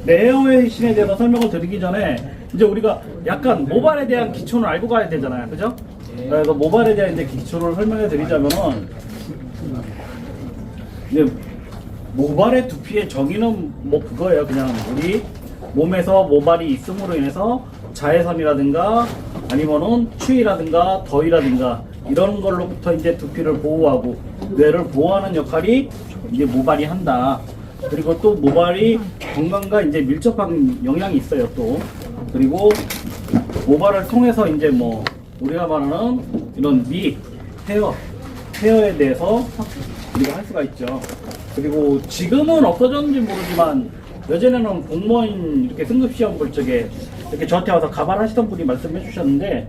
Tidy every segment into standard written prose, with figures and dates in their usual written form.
레어웨이션에 대해서 설명을 드리기 전에 이제 우리가 약간 모발에 대한 기초는 알고 가야 되잖아요, 그죠? 그래서 모발에 대한 이제 기초를 설명해 드리자면은 이제 모발의 두피의 정의는 뭐 그거예요. 그냥 우리 몸에서 모발이 있음으로 인해서 자외선이라든가 아니면은 추위라든가 더위라든가 이런 걸로부터 이제 두피를 보호하고 뇌를 보호하는 역할이 이제 모발이 한다. 그리고 또 모발이 건강과 이제 밀접한 영향이 있어요. 또 그리고 모발을 통해서 이제 뭐 우리가 말하는 이런 헤어에 대해서 우리가 할 수가 있죠. 그리고 지금은 없어졌는지 모르지만 예전에는 공무원 이렇게 등급 시험 볼 적에 이렇게 저한테 와서 가발하시던 분이 말씀해 주셨는데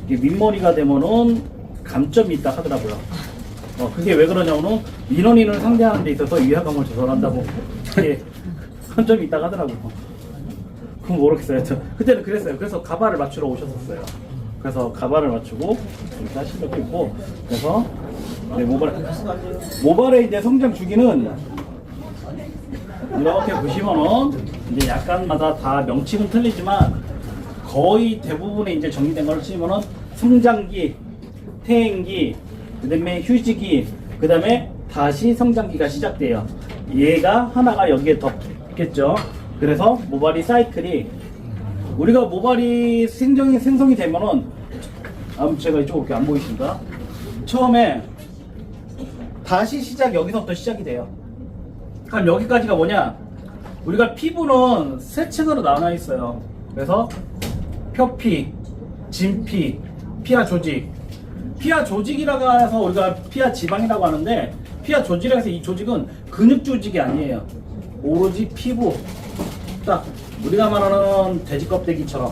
이게 민머리가 되면은 감점이 있다 하더라고요. 그게 왜 그러냐면은 민원인을 상대하는 데 있어서 위화감을 조절한다고 이게 감점이 있다고 하더라고요. 그건 모르겠어요. 그때는 그랬어요. 그래서 가발을 맞추러 오셨었어요. 그래서 가발을 맞추고 이렇게 하신 적도 있고, 그래서 네, 모발의 이제 성장 주기는 이렇게 보시면은 이제 약간마다 다 명칭은 틀리지만 거의 대부분의 이제 정리된 걸 치면은 성장기, 퇴행기, 그다음에 휴지기, 그다음에 다시 성장기가 시작돼요. 얘가 하나가 여기에 덮겠죠. 그래서 모발이 사이클이 우리가 모발이 생성이 되면은 제가 이쪽으로 이렇게 안 보이십니까? 처음에 다시 여기서부터 시작이 돼요. 그럼 여기까지가 뭐냐? 우리가 피부는 세 층으로 나눠 있어요. 그래서 표피, 진피, 피하 조직. 피하 조직이라고 해서 우리가 피하 지방이라고 하는데, 피하 조직이라고 해서 이 조직은 근육 조직이 아니에요. 오로지 피부. 딱 우리가 말하는 돼지 껍데기처럼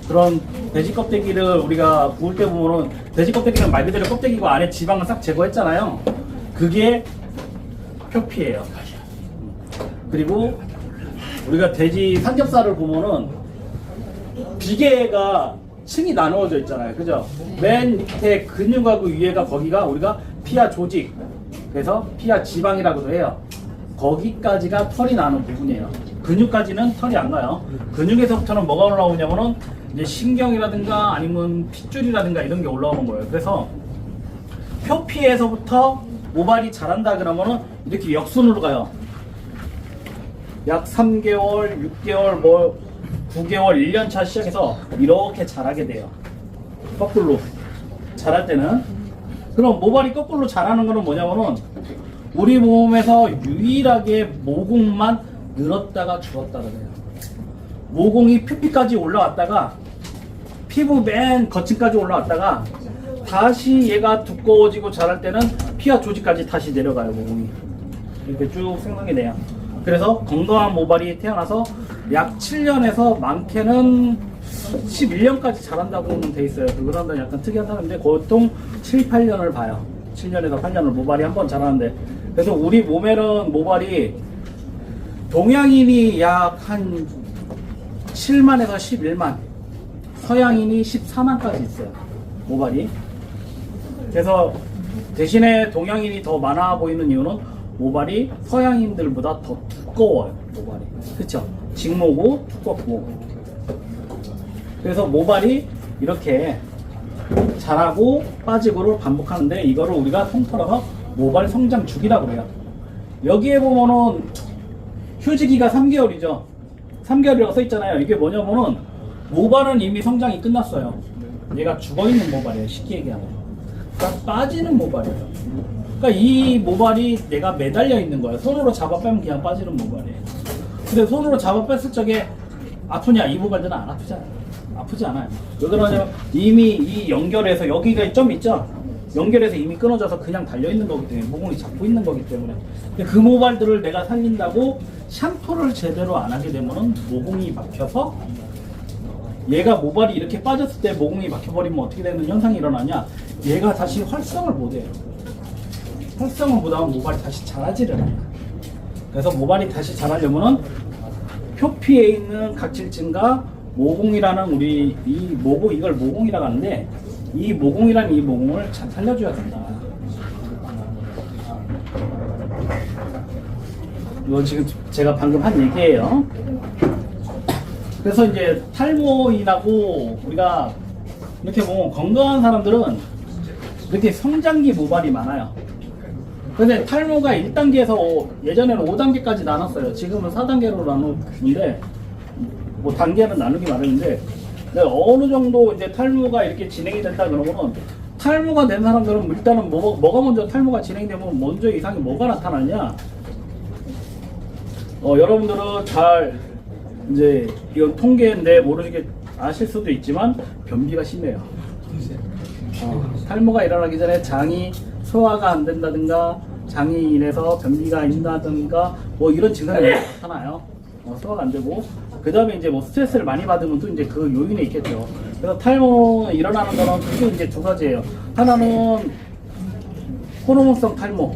그런 돼지 껍데기를 우리가 구울 때 보면은 돼지 껍데기는 말 그대로 껍데기고 안에 지방을 싹 제거했잖아요. 그게 표피예요. 그리고 우리가 돼지 삼겹살을 보면은 비계가 층이 나누어져 있잖아요. 그죠? 맨 밑에 근육하고 위에가 거기가 우리가 피하 조직, 그래서 피하 지방이라고도 해요. 거기까지가 털이 나는 부분이에요. 근육까지는 털이 안 가요. 근육에서부터는 뭐가 올라오냐면은 이제 신경이라든가 아니면 핏줄이라든가 이런 게 올라오는 거예요. 그래서 표피에서부터 모발이 자란다 그러면은 이렇게 역순으로 가요. 약 3개월, 6개월, 뭐 9개월, 1년차 시작해서 이렇게 자라게 돼요. 거꾸로 자랄 때는. 그럼 모발이 거꾸로 자라는 거는 뭐냐면은 우리 몸에서 유일하게 모공만 늘었다가 줄었다가 그래요. 모공이 표피까지 올라왔다가 피부 맨 거층까지 올라왔다가 다시 얘가 두꺼워지고 자랄 때는 피하 조직까지 다시 내려가요. 모공이 이렇게 쭉 생성이 돼요. 그래서 건강한 모발이 태어나서 약 7년에서 많게는 11년까지 자란다고는 돼 있어요. 그 사람들은 약간 특이한 사람인데 보통 7, 8년을 봐요. 7년에서 8년을 모발이 한 번 자라는데, 그래서 우리 몸에는 모발이 동양인이 약 한 7만에서 11만, 서양인이 14만까지 있어요. 모발이. 그래서 대신에 동양인이 더 많아 보이는 이유는 모발이 서양인들보다 더 두꺼워요. 모발이. 그쵸? 직모고 두껍고. 그래서 모발이 이렇게 자라고 빠지고를 반복하는데 이거를 우리가 통틀어서 모발 성장 주기라고 그래요. 여기에 보면은 휴지기가 3개월이죠. 3개월이라고 써 있잖아요. 이게 뭐냐면은 모발은 이미 성장이 끝났어요. 얘가 죽어있는 모발이에요. 쉽게 얘기하면. 그러니까 빠지는 모발이에요. 그러니까 이 모발이 내가 매달려 있는 거예요. 손으로 잡아 빼면 그냥 빠지는 모발이에요. 근데 손으로 잡아 뺐을 적에 아프냐? 이 모발들은 안 아프잖아요. 아프지 않아요. 왜 그러냐면 이미 이 연결해서 여기가 점 있죠? 연결해서 이미 끊어져서 그냥 달려있는 거기 때문에, 모공이 잡고 있는 거기 때문에. 그 모발들을 내가 살린다고 샴푸를 제대로 안 하게 되면은 모공이 막혀서, 얘가 모발이 이렇게 빠졌을 때 모공이 막혀버리면 어떻게 되는 현상이 일어나냐? 얘가 다시 활성을 못해요. 활성을 못하면 모발이 다시 자라지를 않아요. 그래서 모발이 다시 자라려면은 표피에 있는 각질층과 모공이라는 우리 이걸 모공이라고 하는데, 이 모공이라는 이 모공을 잘 살려줘야 된다. 이건 지금 제가 방금 한 얘기예요. 그래서 이제 탈모인하고 우리가 이렇게 보면 건강한 사람들은 이렇게 성장기 모발이 많아요. 근데 탈모가 1단계에서 예전에는 5단계까지 나눴어요. 지금은 4단계로 나누는데 뭐 단계는 나누기 마련인데 어느 정도 이제 탈모가 이렇게 진행이 된다 그러면은 탈모가 된 사람들은 일단은 뭐가 먼저 탈모가 진행되면 먼저 이상이 뭐가 나타나냐? 여러분들은 잘 이제 이건 통계인데 모르게 아실 수도 있지만 변비가 심해요. 탈모가 일어나기 전에 장이 소화가 안 된다든가 장이 인해서 변비가 있다든가 뭐 이런 증상이 나타나요. 소화가 안 되고 그 다음에 이제 뭐 스트레스를 많이 받으면 또 이제 그 요인에 있겠죠. 그래서 탈모 일어나는 거는 크게 이제 두 가지예요. 하나는 호르몬성 탈모,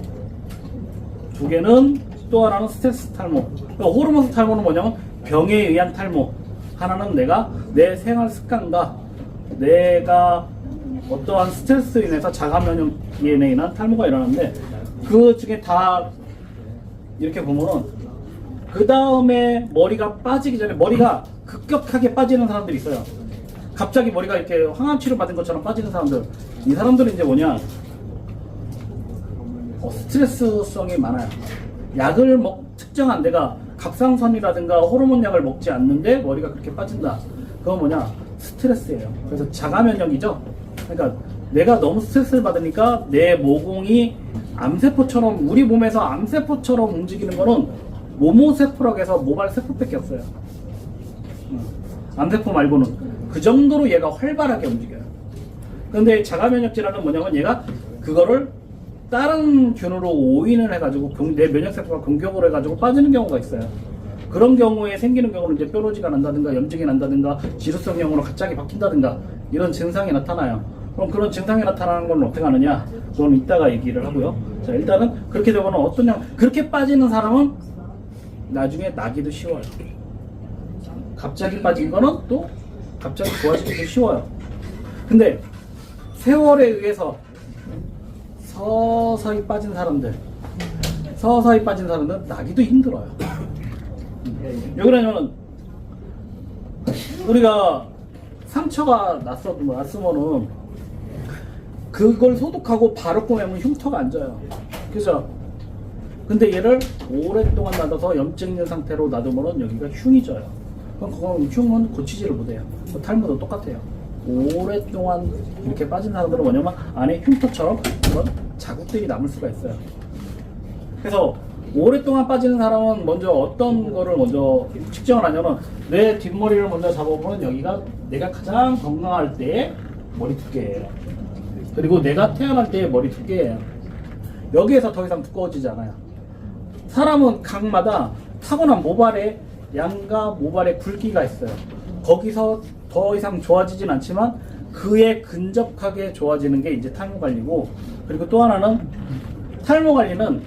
두 개는 또 하나는 스트레스 탈모. 그러니까 호르몬성 탈모는 뭐냐면 병에 의한 탈모. 하나는 내가 내 생활 습관과 내가 어떠한 스트레스로 인해서 자가 면역에 인한 탈모가 일어나는데 그 중에 다 이렇게 보면은 그 다음에 머리가 빠지기 전에 머리가 급격하게 빠지는 사람들이 있어요. 갑자기 머리가 이렇게 항암 치료 받은 것처럼 빠지는 사람들. 이 사람들은 이제 뭐냐? 스트레스성이 많아요. 약을 특정한 내가 갑상선이라든가 호르몬 약을 먹지 않는데 머리가 그렇게 빠진다. 그건 뭐냐? 스트레스예요. 그래서 자가 면역이죠. 그러니까 내가 너무 스트레스를 받으니까 내 모공이 암세포처럼 우리 몸에서 암세포처럼 움직이는 거는 모모세포라고 해서 모발 세포밖에 없어요. 암세포 말고는 그 정도로 얘가 활발하게 움직여요. 그런데 자가면역 질환은 뭐냐면 얘가 그거를 다른 균으로 오인을 해가지고 내 면역세포가 공격을 해가지고 빠지는 경우가 있어요. 그런 경우에 생기는 경우는 이제 뾰루지가 난다든가 염증이 난다든가 지루성형으로 갑자기 바뀐다든가 이런 증상이 나타나요. 그럼 그런 증상이 나타나는 건 어떻게 하느냐? 그건 이따가 얘기를 하고요. 자, 일단은 그렇게 되면 어떠냐? 그렇게 빠지는 사람은 나중에 나기도 쉬워요. 갑자기 빠진 거는 또 갑자기 좋아지기도 쉬워요. 근데 세월에 의해서 서서히 빠진 사람들은 나기도 힘들어요. 왜 그러냐면 우리가 상처가 났으면은 그걸 소독하고 바로 꺼내면 흉터가 안 져요. 그죠? 근데 얘를 오랫동안 놔둬서 염증 있는 상태로 놔두면 여기가 흉이 져요. 그럼 그건 흉은 고치지를 못해요. 탈모도 똑같아요. 오랫동안 이렇게 빠진 사람들은 뭐냐면 안에 흉터처럼 그런 자국들이 남을 수가 있어요. 그래서 오랫동안 빠지는 사람은 먼저 어떤 거를 먼저 측정을 하냐면 내 뒷머리를 먼저 잡아보면 여기가 내가 가장 건강할 때의 머리 두께예요. 그리고 내가 태어날 때의 머리 두께예요. 여기에서 더 이상 두꺼워지지 않아요. 사람은 각마다 타고난 모발에 양과 모발의 굵기가 있어요. 거기서 더 이상 좋아지진 않지만 그에 근접하게 좋아지는 게 이제 탈모 관리고, 그리고 또 하나는 탈모 관리는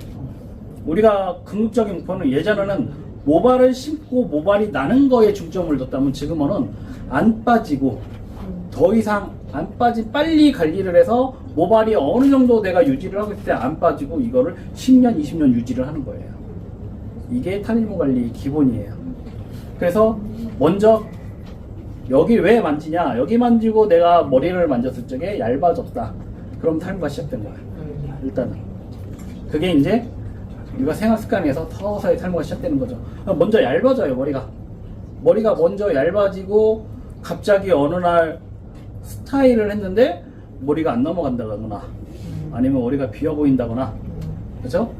우리가 궁극적인 목표는 예전에는 모발을 심고 모발이 나는 거에 중점을 뒀다면 지금은 안 빠지고 더 이상 안 빠진 빨리 관리를 해서 모발이 어느 정도 내가 유지를 하고 있을 때 안 빠지고 이거를 10년, 20년 유지를 하는 거예요. 이게 탈모 관리 기본이에요. 그래서 먼저 여기 왜 만지냐? 여기 만지고 내가 머리를 만졌을 적에 얇아졌다. 그럼 탈모가 시작된 거예요. 일단은 그게 이제 우리가 생활 습관에서 서서히 탈모가 시작되는 거죠. 먼저 얇아져요. 머리가 먼저 얇아지고 갑자기 어느 날 스타일을 했는데 머리가 안 넘어간다거나 아니면 머리가 비어 보인다거나, 그렇죠?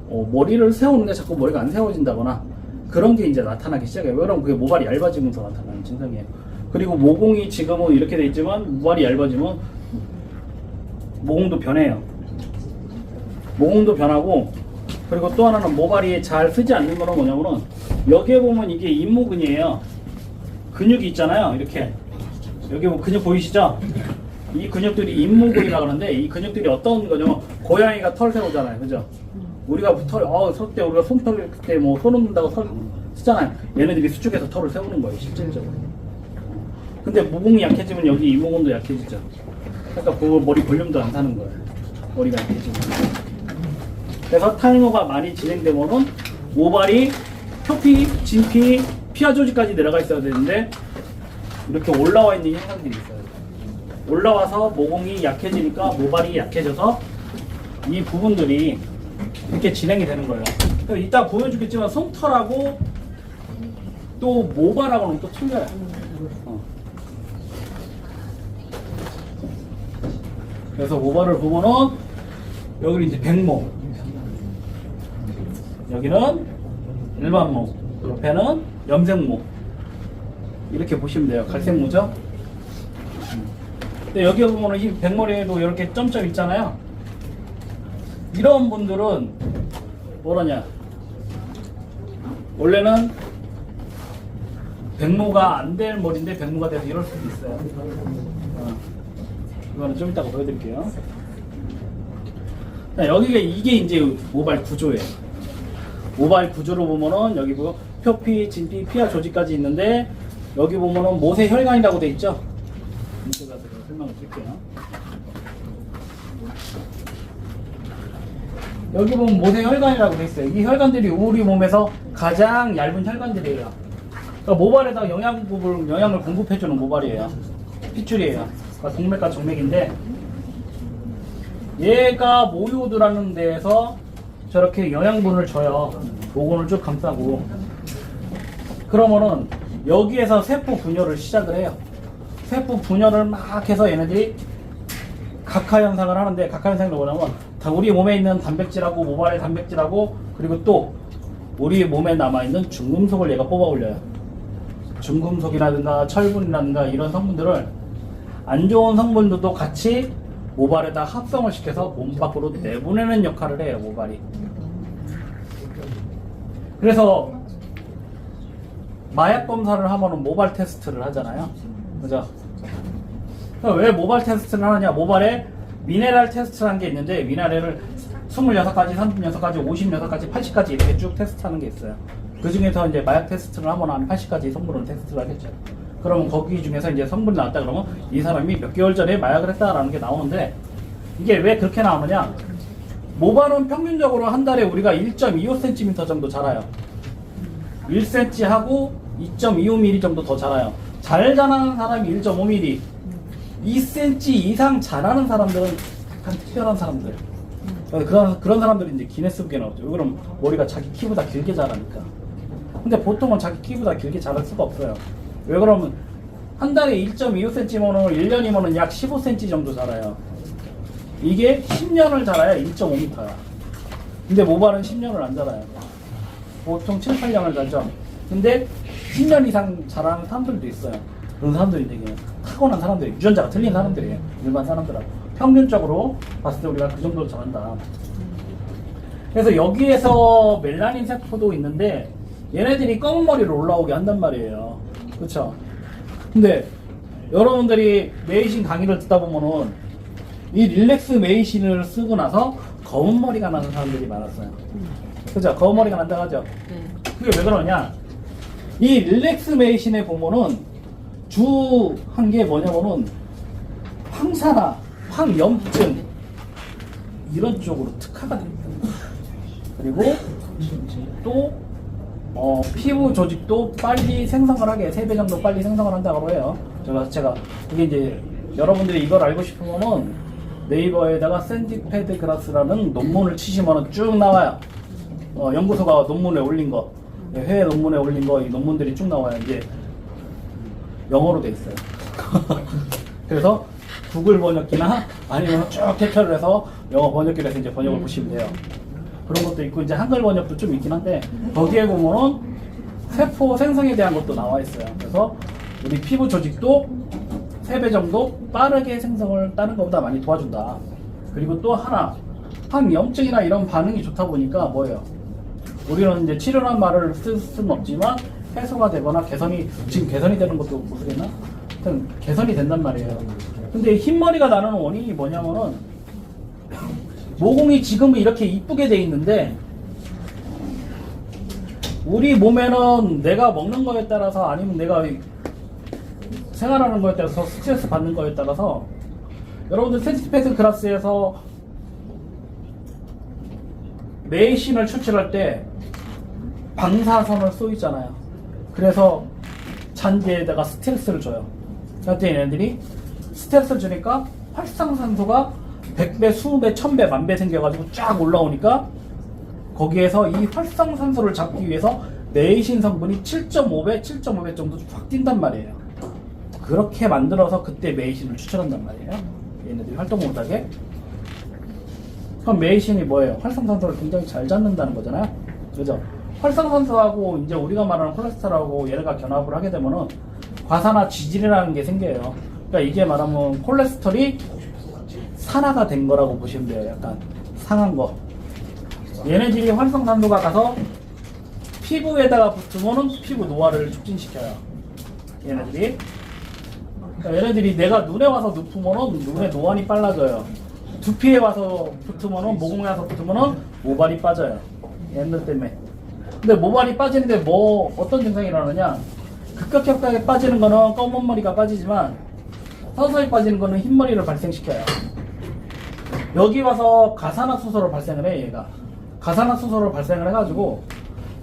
머리를 세우는데 자꾸 머리가 안 세워진다거나 그런 게 이제 나타나기 시작해요. 그럼 그게 모발이 얇아지면서 나타나는 증상이에요. 그리고 모공이 지금은 이렇게 돼 있지만 모발이 얇아지면 모공도 변해요. 모공도 변하고, 그리고 또 하나는 모발이 잘 쓰지 않는 거는 뭐냐면은 여기에 보면 이게 잇모근이에요. 근육이 있잖아요. 이렇게 여기 뭐 근육 보이시죠? 이 근육들이 잇모근이라 그러는데 이 근육들이 어떤 거냐면 고양이가 털 세우잖아요. 그죠? 우리가 설 때 우리가 솜털 그때 뭐 손 얹는다고 쓰잖아요. 얘네들이 수축해서 털을 세우는 거예요. 실질적으로. 근데 모공이 약해지면 여기 잇모근도 약해지죠. 그러니까 그 머리 볼륨도 안 사는 거예요. 머리가 약해지면. 그래서 탈모가 많이 진행되면은 모발이 표피, 진피, 피하 조직까지 내려가 있어야 되는데 이렇게 올라와 있는 현상들이 있어요. 올라와서 모공이 약해지니까 모발이 약해져서 이 부분들이 이렇게 진행이 되는 거예요. 이따 보여주겠지만 솜털하고 또 모발하고는 또 틀려요. 그래서 모발을 보면은 여기는 이제 백모, 여기는 일반모, 옆에는 염색모 이렇게 보시면 돼요. 갈색모죠. 근데 여기 보면은 이 백머리에도 이렇게 점점 있잖아요. 이런 분들은 뭐라냐, 원래는 백모가 안 될 머리인데 백모가 돼서 이럴 수도 있어요. 이거는 좀 이따가 보여드릴게요. 여기가 이게 이제 모발 구조예요. 모발 구조로 보면은 여기 뭐 표피, 진피, 피하 조직까지 있는데 여기 보면은 모세혈관이라고 돼 있죠. 이쪽 가서 설명을 드릴게요. 여기 보면 모세혈관이라고 돼 있어요. 이 혈관들이 우리 몸에서 가장 얇은 혈관들이에요. 그러니까 모발에다 영양을 공급해주는 모발이에요. 핏줄이에요. 그러니까 동맥과 정맥인데 얘가 모유들하는 데에서 저렇게 영양분을 줘요. 모공을 쭉 감싸고. 그러면은 여기에서 세포 분열을 시작을 해요. 세포 분열을 막 해서 얘네들이 각화 현상을 하는데, 각화 현상이 뭐냐면 다 우리 몸에 있는 단백질하고 모발의 단백질하고 그리고 또 우리 몸에 남아있는 중금속을 얘가 뽑아 올려요. 중금속이라든가 철분이라든가 이런 성분들을, 안 좋은 성분들도 같이 모발에다 합성을 시켜서 몸 밖으로 내보내는 역할을 해요, 모발이. 그래서 마약 검사를 하면은 모발 테스트를 하잖아요. 그죠? 왜 모발 테스트를 하느냐? 모발에 미네랄 테스트라는 게 있는데, 미네랄을 26가지, 36가지, 56가지, 80가지 이렇게 쭉 테스트하는 게 있어요. 그 중에서 이제 마약 테스트를 하면 한 80가지 성분을 테스트를 하겠죠. 그러면 거기 중에서 이제 성분이 나왔다 그러면 이 사람이 몇 개월 전에 마약을 했다라는 게 나오는데, 이게 왜 그렇게 나오느냐? 모발은 평균적으로 한 달에 우리가 1.25cm 정도 자라요. 1cm 하고 2.25mm 정도 더 자라요. 잘 자라는 사람이 1.5mm, 2cm 이상 자라는 사람들은 약간 특별한 사람들. 그런 사람들이 이제 기네스북에 나오죠. 왜 그럼 머리가 자기 키보다 길게 자라니까. 근데 보통은 자기 키보다 길게 자랄 수가 없어요. 왜 그러면 한 달에 1.25cm면은 1년이면은 약 15cm 정도 자라요. 이게 10년을 자라야 1.5m야. 근데 모발은 10년을 안 자라요. 보통 7, 8년을 자죠. 근데 10년 이상 자라는 사람들도 있어요. 그런 사람들이 되게 타고난 사람들이, 유전자가 틀린 사람들이에요. 일반 사람들하고. 평균적으로 봤을 때 우리가 그 정도로 자란다. 그래서 여기에서 멜라닌 세포도 있는데 얘네들이 검은 머리를 올라오게 한단 말이에요. 그쵸? 근데 여러분들이 메이신 강의를 듣다 보면은 이 릴렉스 메이신을 쓰고 나서 검은 머리가 나는 사람들이 많았어요. 그죠? 검은 머리가 난다고 하죠? 그게 왜 그러냐? 이 릴렉스 메이신에 보면은 주한 게 뭐냐면은 황사나 황염증 이런 쪽으로 특화가 됩니다. 그리고 또 피부 조직도 빨리 생성을 하게 3배 정도 빨리 생성을 한다고 해요. 제가 이게 이제 여러분들이 이걸 알고 싶으면은 네이버에다가 샌디패드 그라스라는 논문을 치시면은 쭉 나와요. 연구소가 논문에 올린 거, 해외 논문에 올린 거, 이 논문들이 쭉 나와요. 이제 영어로 돼 있어요. 그래서 구글 번역기나 아니면 쭉 캡처를 해서 영어 번역기를 해서 이제 번역을 보시면 돼요. 그런 것도 있고, 이제 한글 번역도 좀 있긴 한데, 거기에 보면은 세포 생성에 대한 것도 나와 있어요. 그래서 우리 피부 조직도 3배 정도 빠르게 생성을 다른 것보다 많이 도와준다. 그리고 또 하나, 항염증이나 이런 반응이 좋다 보니까 뭐예요? 우리는 이제 치료란 말을 쓸 수는 없지만 해소가 되거나 지금 개선이 되는 것도 모르겠나? 하여튼 개선이 된단 말이에요. 근데 흰머리가 나는 원인이 뭐냐면은, 모공이 지금은 이렇게 이쁘게 돼 있는데 우리 몸에는 내가 먹는 거에 따라서 아니면 내가 생활하는 거에 따라서 스트레스 받는 거에 따라서, 여러분들 샌디패드 그라스에서 메이신을 추출할 때 방사선을 쏘이잖아요. 그래서 잔디에다가 스트레스를 줘요. 그랬더니 얘네들이 스트레스를 주니까 활성산소가 100배, 20배, 1000배, 10,000배 생겨가지고 쫙 올라오니까 거기에서 이 활성산소를 잡기 위해서 메이신 성분이 7.5배, 7.5배 정도 확 뛴단 말이에요. 그렇게 만들어서 그때 메이신을 추출한단 말이에요. 얘네들이 활동 못하게. 그럼 메이신이 뭐예요? 활성산소를 굉장히 잘 잡는다는 거잖아요. 그죠? 활성산소하고 이제 우리가 말하는 콜레스테롤하고 얘네가 결합을 하게 되면은 과산화 지질이라는 게 생겨요. 그러니까 이게 말하면 콜레스테롤이 산화가 된 거라고 보시면 돼요. 약간 상한 거. 얘네들이 활성산소가 가서 피부에다가 붙으면은 피부 노화를 촉진시켜요. 얘네들이. 그러니까 얘네들이 내가 눈에 와서 눕으면은 눈의 노안이 빨라져요. 두피에 와서 붙으면은 모공에 와서 붙으면은 모발이 빠져요. 얘네들 때문에. 근데 모발이 빠지는데 뭐 어떤 증상이 일어나느냐? 급격하게 빠지는 거는 검은 머리가 빠지지만 서서히 빠지는 거는 흰 머리를 발생시켜요. 여기 와서 가산화수소를 발생을 해. 얘가 가산화수소를 발생을 해가지고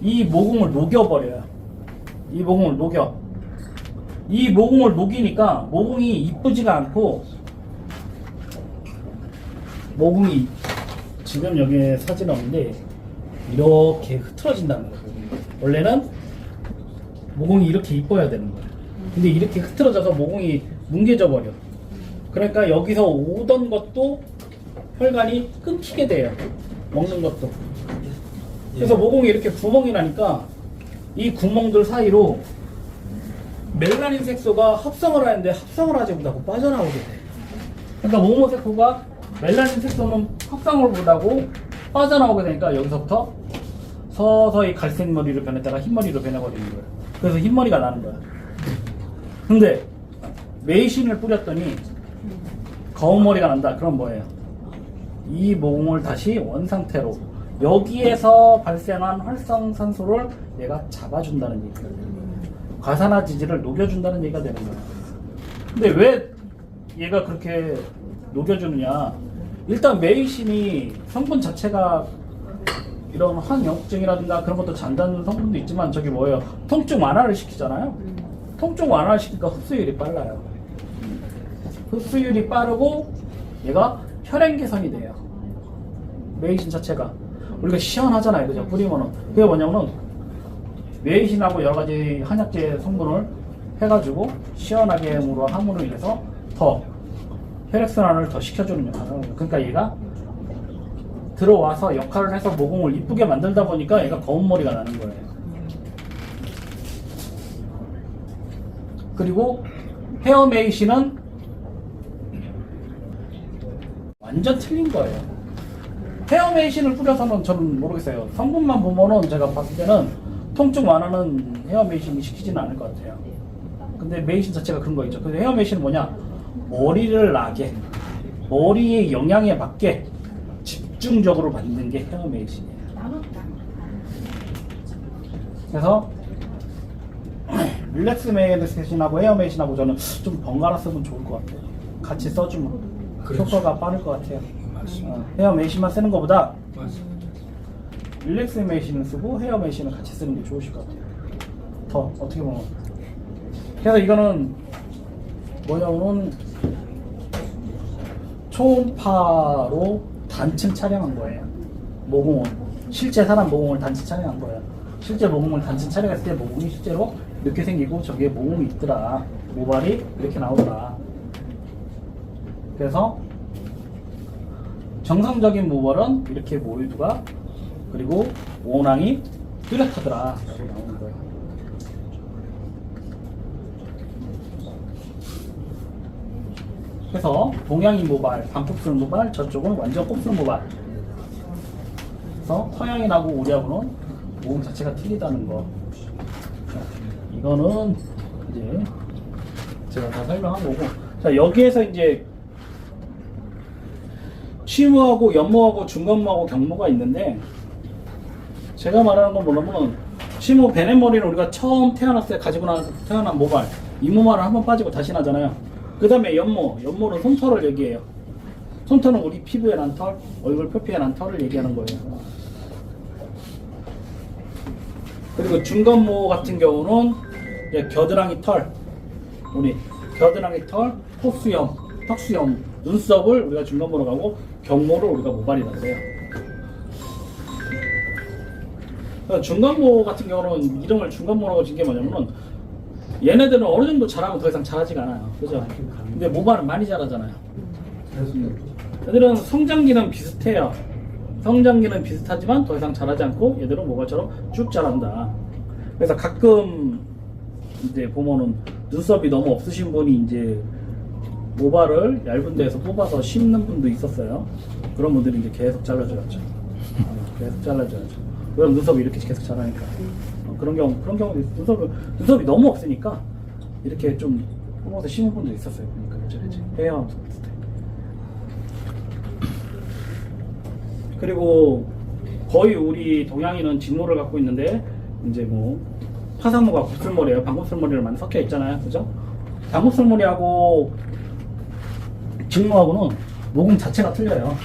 이 모공을 녹여버려요. 이 모공을 녹여. 이 모공을 녹이니까 모공이 이쁘지가 않고, 모공이 지금 여기에 사진 없는데 이렇게 흐트러진다는 거예요. 원래는 모공이 이렇게 이뻐야 되는 거예요. 근데 이렇게 흐트러져서 모공이 뭉개져 버려. 그러니까 여기서 오던 것도 혈관이 끊기게 돼요. 먹는 것도. 그래서 모공이 이렇게 구멍이 나니까 이 구멍들 사이로 멜라닌 색소가 합성을 하는데 합성을 하지 못하고 빠져나오게 돼. 그러니까 모모색소가 멜라닌 색소는 합성을 못하고 빠져나오게 되니까 여기서부터 서서히 갈색 머리로 변했다가 흰 머리로 변해버리는 거예요. 그래서 흰 머리가 나는 거야. 근데 메이신을 뿌렸더니 검은 머리가 난다. 그럼 뭐예요? 이 모공을 다시 원상태로, 여기에서 발생한 활성산소를 얘가 잡아준다는 얘기예요. 과산화 지질을 녹여준다는 얘기가 되는 거예요. 근데 왜 얘가 그렇게 녹여주느냐? 일단 메이신이 성분 자체가 이런 항영증이라든가 그런 것도 잔다는 성분도 있지만 저기 뭐예요? 통증 완화를 시키잖아요. 통증 완화를 시키니까 흡수율이 빨라요. 흡수율이 빠르고 얘가 혈행 개선이 돼요. 메이신 자체가 우리가 시원하잖아요, 그죠? 뿌리면은. 그게 뭐냐면은 메이신하고 여러 가지 한약재 성분을 해가지고 시원하게 함으로 인해서 더 혈액순환을 더 시켜주는 역할을 하는. 그러니까 얘가 들어와서 역할을 해서 모공을 이쁘게 만들다 보니까 얘가 검은 머리가 나는 거예요. 그리고 헤어 메이신은 완전 틀린 거예요. 헤어 메이신을 뿌려서는 저는 모르겠어요. 성분만 보면은 제가 봤을 때는 통증 완화는 헤어 메이신이 시키지는 않을 것 같아요. 근데 메이신 자체가 그런 거 있죠. 그래서 헤어 메이신은 뭐냐? 머리를 나게, 머리의 영향에 맞게 집중적으로 만든 게 헤어 메이신이에요. 그래서 릴렉스 메이신하고 헤어 메이신하고 저는 좀 번갈아 쓰면 좋을 것 같아요. 같이 써주면 그렇죠. 효과가 빠를 것 같아요. 헤어 메이신만 쓰는 것보다 릴렉스 메이신을 쓰고 헤어 메이신을 같이 쓰는 게 좋으실 것 같아요. 더 어떻게 보면. 그래서 이거는 뭐냐면 초음파로 단층 촬영한 거예요. 모공을, 실제 사람 모공을 단층 촬영한 거예요. 실제 모공을 단층 촬영했을 때 모공이 실제로 이렇게 생기고 저기에 모공이 있더라. 모발이 이렇게 나오더라. 그래서 정상적인 모발은 이렇게 모유두가, 그리고 오낭이 뚜렷하더라 라고 나오는 거예요. 그래서 동양인 모발, 반곱슬 모발, 저쪽은 완전 곱슬 모발. 그래서 서양인하고 우리하고는 모공 자체가 틀리다는 거. 이거는 이제 제가 다 설명한 거고. 자, 여기에서 이제 치무하고 연모하고 중간모하고 경모가 있는데, 제가 말하는 건 뭐냐면 치무 베넷머리는 우리가 처음 태어났을 때 가지고 태어난 모발, 이 모발은 한번 빠지고 다시 나잖아요. 그 다음에 연모는 솜털을 얘기해요. 솜털은 우리 피부에 난 털, 얼굴 표피에 난 털을 얘기하는 거예요. 그리고 중간모 같은 경우는 이제 겨드랑이 털, 우리 겨드랑이 털, 콧수염, 턱수염, 눈썹을 우리가 중간모로 가고 경모를 우리가 모발이라고 해요. 그러니까 중간모 같은 경우는 이름을 중간모라고 진 게 뭐냐면은 얘네들은 어느 정도 자라면 더 이상 자라지가 않아요. 그죠? 근데 모발은 많이 자라잖아요. 얘들은 성장기는 비슷해요. 성장기는 비슷하지만 더 이상 자라지 않고 얘들은 모발처럼 쭉 자란다. 그래서 가끔 이제 보면은 눈썹이 너무 없으신 분이 이제 모발을 얇은 데에서 뽑아서 심는 분도 있었어요. 그런 분들이 이제 계속 잘라줘야죠. 계속 잘라줘야죠. 그럼 눈썹이 이렇게 계속 자라니까. 그런 경우 눈썹이 너무 없으니까 이렇게 좀 뽑아서 심은 분도 있었어요. 그러니까 헤어하면서 봤을 때. 그리고 거의 우리 동양인은 직모를 갖고 있는데 이제 뭐 파상모가 곱슬머리예요. 반곱슬머리를 많이 섞여 있잖아요. 그죠? 반곱슬머리하고 직모하고는 모공 자체가 틀려요.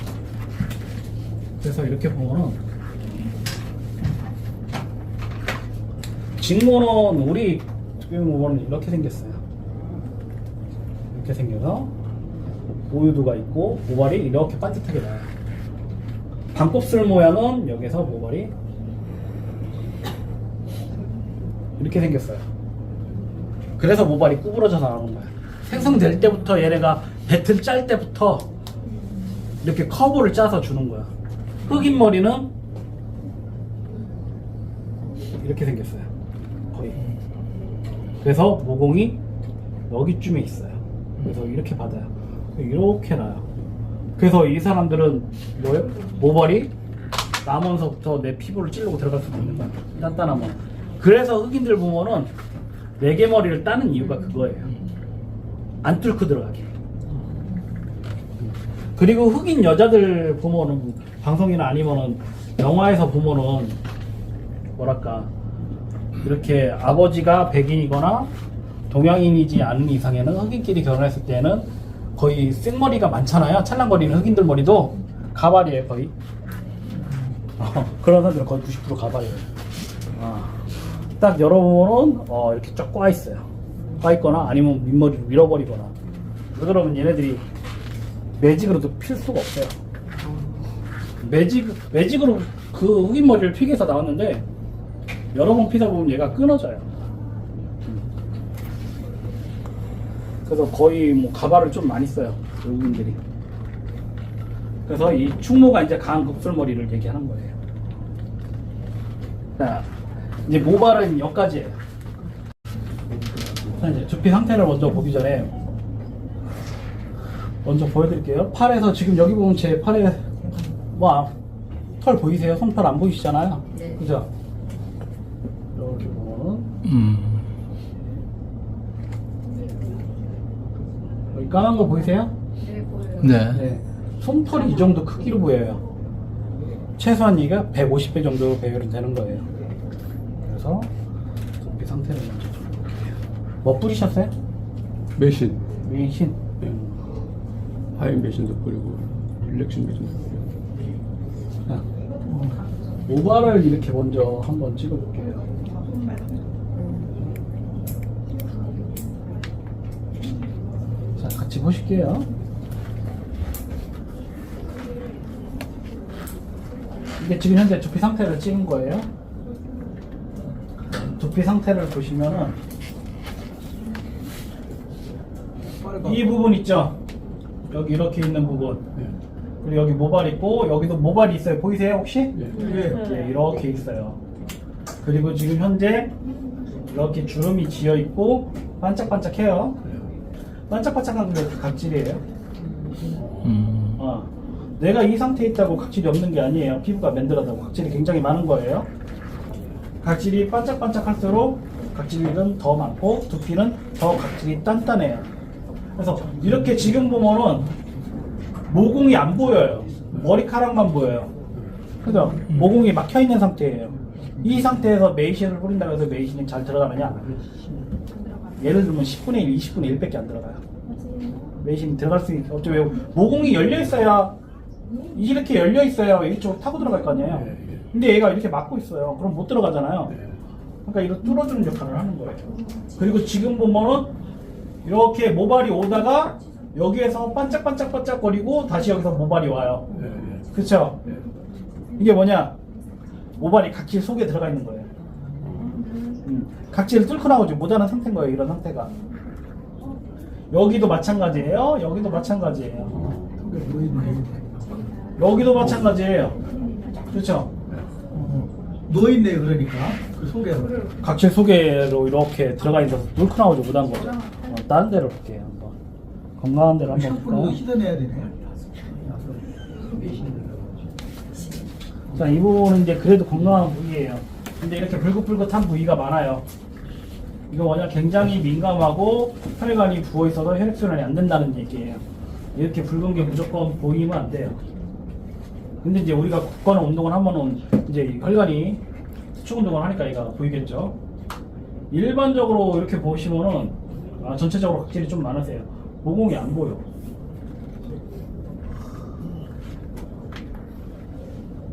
그래서 이렇게 보면은 직모는 우리 모발은 이렇게 생겼어요. 이렇게 생겨서 보유도가 있고 모발이 이렇게 반듯하게 나요. 반곱슬 모양은 여기서 모발이 이렇게 생겼어요. 그래서 모발이 구부러져서 나오는 거예요. 생성될 때부터 얘네가 배틀 짤 때부터 이렇게 커브를 짜서 주는 거야. 흑인 머리는 이렇게 생겼어요. 거의. 그래서 모공이 여기쯤에 있어요. 그래서 이렇게 받아요. 이렇게 나요. 그래서 이 사람들은 뭐예요? 모발이 나면서부터 내 피부를 찌르고 들어갈 수도 있는 거야. 단단하면. 그래서 흑인들 보면은 4개 머리를 따는 이유가 그거예요. 안 뚫고 들어가게. 그리고 흑인 여자들 보면은 방송이나 아니면은 영화에서 보면은 뭐랄까 이렇게 아버지가 백인이거나 동양인이지 않은 이상에는 흑인끼리 결혼했을 때는 거의 생머리가 많잖아요. 찰랑거리는 흑인들 머리도 가발이에요. 거의 그런 사람들은 거의 90% 가발이에요. 딱 열어보면은 이렇게 쫙 꽈 있어요. 꽈 있거나 아니면 밑머리를 밀어버리거나. 그러면 얘네들이 매직으로도 필 수가 없어요. 매직으로 그 흑인 머리를 피기 위해서 나왔는데 여러 번 피다 보면 얘가 끊어져요. 그래서 거의 뭐 가발을 좀 많이 써요. 흑인들이. 그래서 이 충모가 이제 강한 곱슬머리를 얘기하는 거예요. 자, 이제 모발은 여기까지예요. 자, 이제 두피 상태를 먼저 보기 전에 먼저 보여드릴게요. 팔에서 지금 여기 보면 제 팔에 뭐 털 보이세요? 손털 안 보이시잖아요. 네. 그죠? 이렇게 보면은 여기 까만 거 보이세요? 네, 보여요. 네. 네. 손털이 이 정도 크기로 보여요. 최소한 이가 150배 정도 배열은 되는 거예요. 그래서 두피 상태를 먼저 좀 볼게요. 뭐 뿌리셨어요? 매신, 미신. 하인 매신도 뿌리고, 릴렉션 매신도 뿌리고. 자, 모발을 이렇게 먼저 한번 찍어볼게요. 자, 같이 보실게요. 이게 지금 현재 두피 상태를 찍은 거예요. 두피 상태를 보시면은 이 부분 있죠? 여기 이렇게 있는 부분. 그리고 여기 모발 있고 여기도 모발이 있어요. 보이세요 혹시? 네, 이렇게 있어요. 그리고 지금 현재 이렇게 주름이 지어 있고 반짝반짝해요. 반짝반짝한 게 각질이에요. 내가 이 상태에 있다고 각질이 없는 게 아니에요. 피부가 맨들하다고 각질이 굉장히 많은 거예요. 각질이 반짝반짝할수록 각질은 더 많고 두피는 더 각질이 단단해요. 그래서 이렇게 지금 보면은 모공이 안 보여요. 머리카락만 보여요. 그죠? 모공이 막혀 있는 상태예요. 이 상태에서 메이신을 뿌린다고 해서 메이신이 잘 들어가느냐? 예를 들면 10분의 1, 20분의 1밖에 안 들어가요. 메이신이 들어갈 수 없죠. 왜? 모공이 열려 있어야 이렇게 열려 있어야 이쪽 타고 들어갈 거 아니에요. 근데 얘가 이렇게 막고 있어요. 그럼 못 들어가잖아요. 그러니까 이거 뚫어주는 역할을 하는 거예요. 그리고 지금 보면은 이렇게 모발이 오다가 여기에서 반짝반짝반짝거리고 다시 여기서 모발이 와요. 그렇죠? 이게 뭐냐? 모발이 각질 속에 들어가 있는 거예요. 각질을 뚫고 나오지 못하는 상태인 거예요. 이런 상태가. 여기도 마찬가지예요. 여기도 마찬가지예요. 여기도 마찬가지예요. 그렇죠? 놓여있네요. 그러니까 그 속에 각질 속에로 이렇게 들어가 있어서 뚫고 나오지 못한 거죠. 다른 데로 볼게요. 한번. 건강한 데로 한번 샴푸로 볼까요? 씻어내야 되네. 자, 이 부분은 이제 그래도 건강한 부위예요. 근데 이렇게 불긋불긋한 부위가 많아요. 이거 뭐냐, 굉장히 민감하고 혈관이 부어있어서 혈액순환이 안 된다는 얘기예요. 이렇게 붉은 게 무조건 보이면 안 돼요. 근데 이제 우리가 걷거나 운동을 하면은 이제 혈관이 수축 운동을 하니까 얘가 보이겠죠. 일반적으로 이렇게 보시면은 전체적으로 각질이 좀 많으세요. 모공이 안 보여.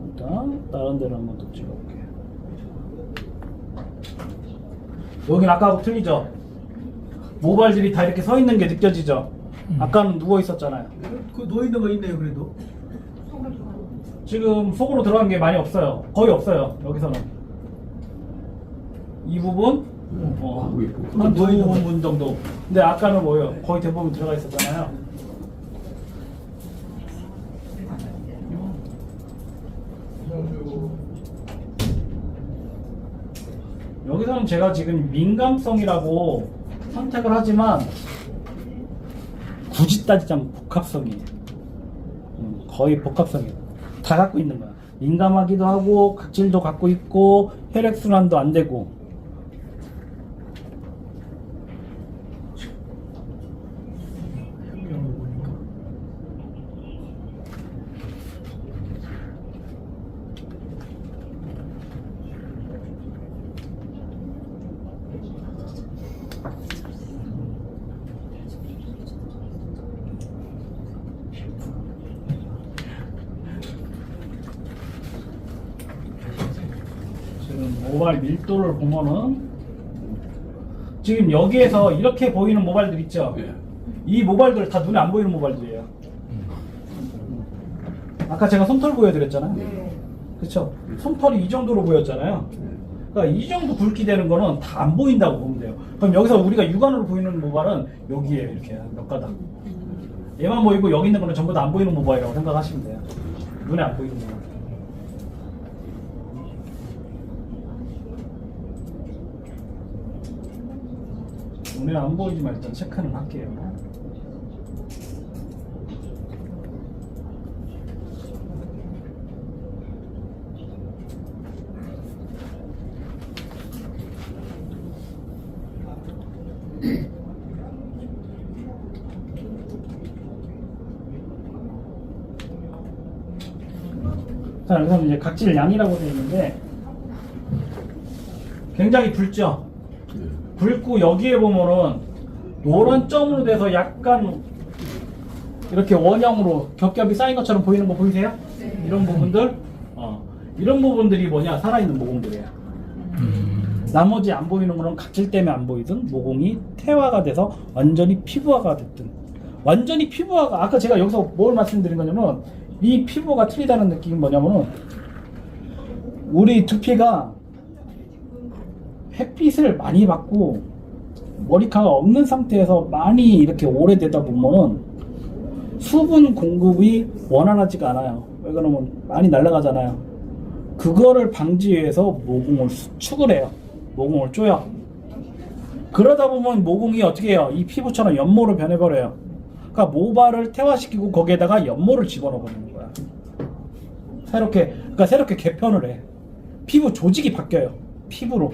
일단 다른 데로 한번 더 찍어볼게요. 여긴 아까하고 틀리죠? 모발들이 다 이렇게 서 있는 게 느껴지죠? 아까는 누워 있었잖아요. 그 놓여있는 거 있네요. 그래도 지금 속으로 들어간 게 많이 없어요. 거의 없어요. 여기서는 이 부분 한 두 부분 정도. 근데 아까는 뭐예요? 거의 대부분 들어가 있었잖아요. 여기서는 제가 지금 민감성이라고 선택을 하지만 굳이 따지자면 복합성이에요. 거의 복합성이에요. 다 갖고 있는 거야. 민감하기도 하고 각질도 갖고 있고 혈액순환도 안 되고. 지금 모발 밀도를 보면은 지금 여기에서 이렇게 보이는 모발들 있죠? 이 모발들 다 눈에 안 보이는 모발들이에요. 아까 제가 솜털 보여드렸잖아요. 그렇죠? 솜털이 이 정도로 보였잖아요. 그러니까 이 정도 굵기 되는 거는 다 안 보인다고 보면 돼요. 그럼 여기서 우리가 육안으로 보이는 모발은 여기에 이렇게 몇 가닥. 얘만 보이고 여기 있는 거는 전부 다 안 보이는 모발이라고 생각하시면 돼요. 눈에 안 보이는 모발. 눈에 안 보이지만 일단 체크는 할게요. 자, 여기서는 이제 각질 양이라고 되어 있는데 굉장히 붉죠? 붉고 여기에 보면은 노란 점으로 돼서 약간 이렇게 원형으로 겹겹이 쌓인 것처럼 보이는 거 보이세요? 이런 부분들, 이런 부분들이 뭐냐, 살아있는 모공들이에요. 나머지 안 보이는 거는 각질 때문에 안 보이든 모공이 태화가 돼서 완전히 피부화가 됐든. 완전히 피부화가, 아까 제가 여기서 뭘 말씀드린 거냐면 이 피부가 틀리다는 느낌이 뭐냐면은 우리 두피가 햇빛을 많이 받고 머리카락가 없는 상태에서 많이 이렇게 오래되다 보면은 수분 공급이 원활하지가 않아요. 왜 그러면 많이 날아가잖아요. 그거를 방지하기 위해서 모공을 수축을 해요. 모공을 조여. 그러다 보면 모공이 어떻게 해요? 이 피부처럼 연모로 변해버려요. 그러니까 모발을 태화시키고 거기에다가 연모를 집어넣어버리는 거야. 새롭게 개편을 해. 피부 조직이 바뀌어요. 피부로.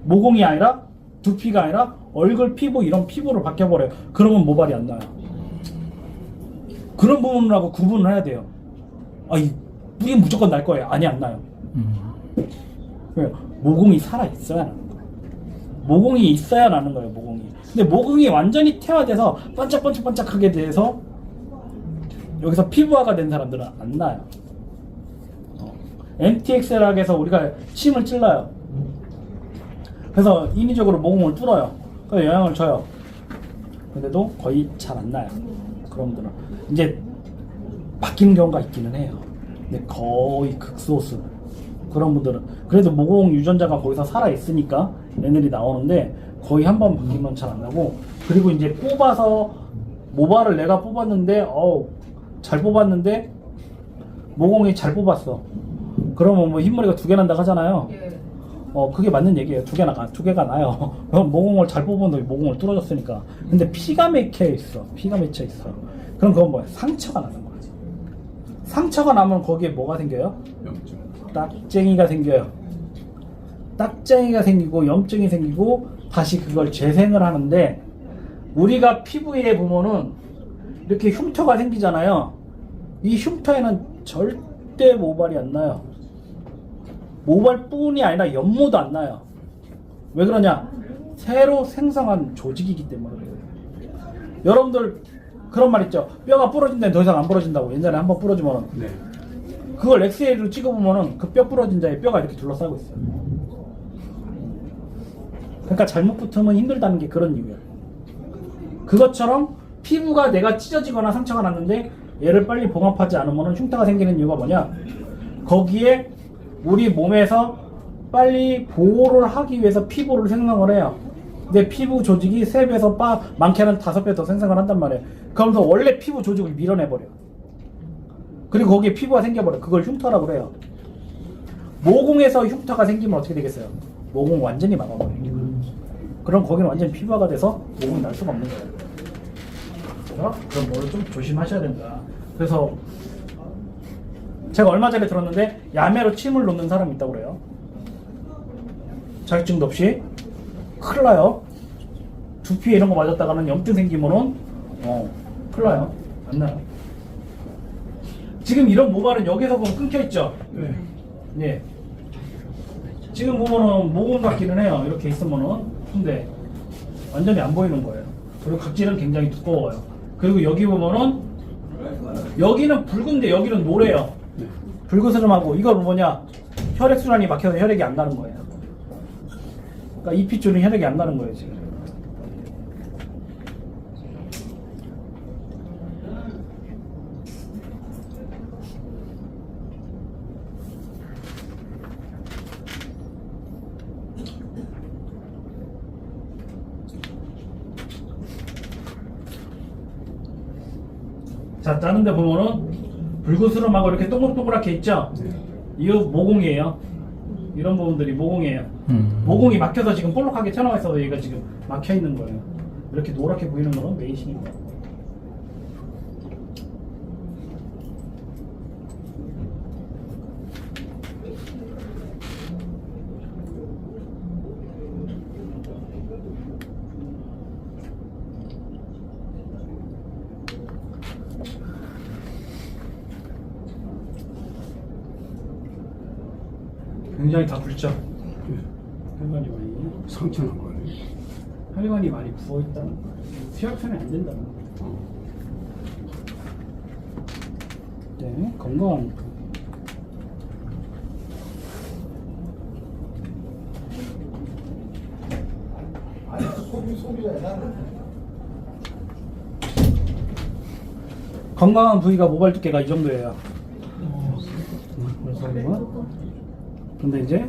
모공이 아니라 두피가 아니라 얼굴 피부 이런 피부로 바뀌어버려요. 그러면 모발이 안 나요. 그런 부분하고 구분을 해야 돼요. 이게 무조건 날 거예요. 아니, 안 나요. 왜요? 모공이 살아있어야 나는 거예요. 모공이 있어야 나는 거예요. 모공이. 근데 모공이 완전히 태화돼서 반짝반짝반짝하게 돼서 여기서 피부화가 된 사람들은 안 나요. MTX락에서 우리가 침을 찔러요. 그래서 인위적으로 모공을 뚫어요. 그래서 영향을 줘요. 근데도 거의 잘 안 나요. 그런 분들은 이제 바뀌는 경우가 있기는 해요. 근데 거의 극소수. 그런 분들은 그래도 모공 유전자가 거기서 살아 있으니까 얘네들이 나오는데 거의 한 번 바뀌면 잘 안 나고, 그리고 이제 뽑아서 모발을 내가 뽑았는데 잘 뽑았는데 모공이 잘 뽑았어. 그러면 뭐 흰머리가 2개 난다 하잖아요. 예. 그게 맞는 얘기예요. 2개가 나요. 그럼 모공을 잘 뽑았는데 모공을 뚫어줬으니까. 근데 피가 맺혀 있어. 그럼 그건 뭐야? 상처가 나는 거지. 상처가 나면 거기에 뭐가 생겨요? 염증. 딱쟁이가 생겨요. 딱쟁이가 생기고 염증이 생기고 다시 그걸 재생을 하는데, 우리가 피부에 보면은 이렇게 흉터가 생기잖아요. 이 흉터에는 절대 모발이 안 나요. 모발뿐이 아니라 연모도 안 나요. 왜 그러냐? 새로 생성한 조직이기 때문에 그래요. 여러분들 그런 말 있죠. 뼈가 부러진 데는 더 이상 안 부러진다고. 옛날에 한번 부러지면은 네. 그걸 엑스레이로 찍어보면은 그 뼈 부러진 자에 뼈가 이렇게 둘러싸고 있어요. 그러니까 잘못 붙으면 힘들다는 게 그런 이유예요. 그것처럼 피부가 내가 찢어지거나 상처가 났는데 얘를 빨리 봉합하지 않으면 흉터가 생기는 이유가 뭐냐? 거기에 우리 몸에서 빨리 보호를 하기 위해서 피부를 생성을 해요. 근데 피부 조직이 3배에서 많게는 5배 더 생성을 한단 말이에요. 그러면서 원래 피부 조직을 밀어내버려. 그리고 거기에 피부가 생겨버려. 그걸 흉터라고 그래요. 모공에서 흉터가 생기면 어떻게 되겠어요? 모공 완전히 막아버려요. 그럼 거기는 완전히 피부화가 돼서 모공이 날 수가 없는 거예요. 그래서 그런 거를 좀 조심하셔야 된다. 그래서 제가 얼마 전에 들었는데 야매로 침을 놓는 사람이 있다고 그래요. 자격증도 없이. 큰일 나요. 두피에 이런 거 맞았다가는 염증 생기면은 큰일 나요. 안 나요. 지금 이런 모발은 여기서 보면 끊겨있죠? 네. 예. 지금 보면은 모공 같기는 해요. 이렇게 있으면은. 근데 완전히 안 보이는 거예요. 그리고 각질은 굉장히 두꺼워요. 그리고 여기 보면은 여기는 붉은데 여기는 노래요. 붉으스름하고, 이건 뭐냐? 혈액순환이 막혀서 혈액이 안 가는 거예요. 그러니까 이 핏줄은 혈액이 안 가는 거예요, 지금. 자, 다른 데 보면은 불구스름하고 이렇게 동글동글하게 있죠? 이거 모공이에요. 이런 부분들이 모공이에요. 모공이 막혀서 지금 볼록하게 튀어나와 있어서 얘가 지금 막혀 있는 거예요. 이렇게 노랗게 보이는 거는 메이싱입니다. 굉장히 다 굵죠? 혈관이 많이. 상처난 거네. 혈관이 많이 부어있다는 거예요. 혈액순환이 안 된다는 거예요. 네, 건강한. 건강한 부위가 모발 두께가 이 정도예요. 그래서 근데 이제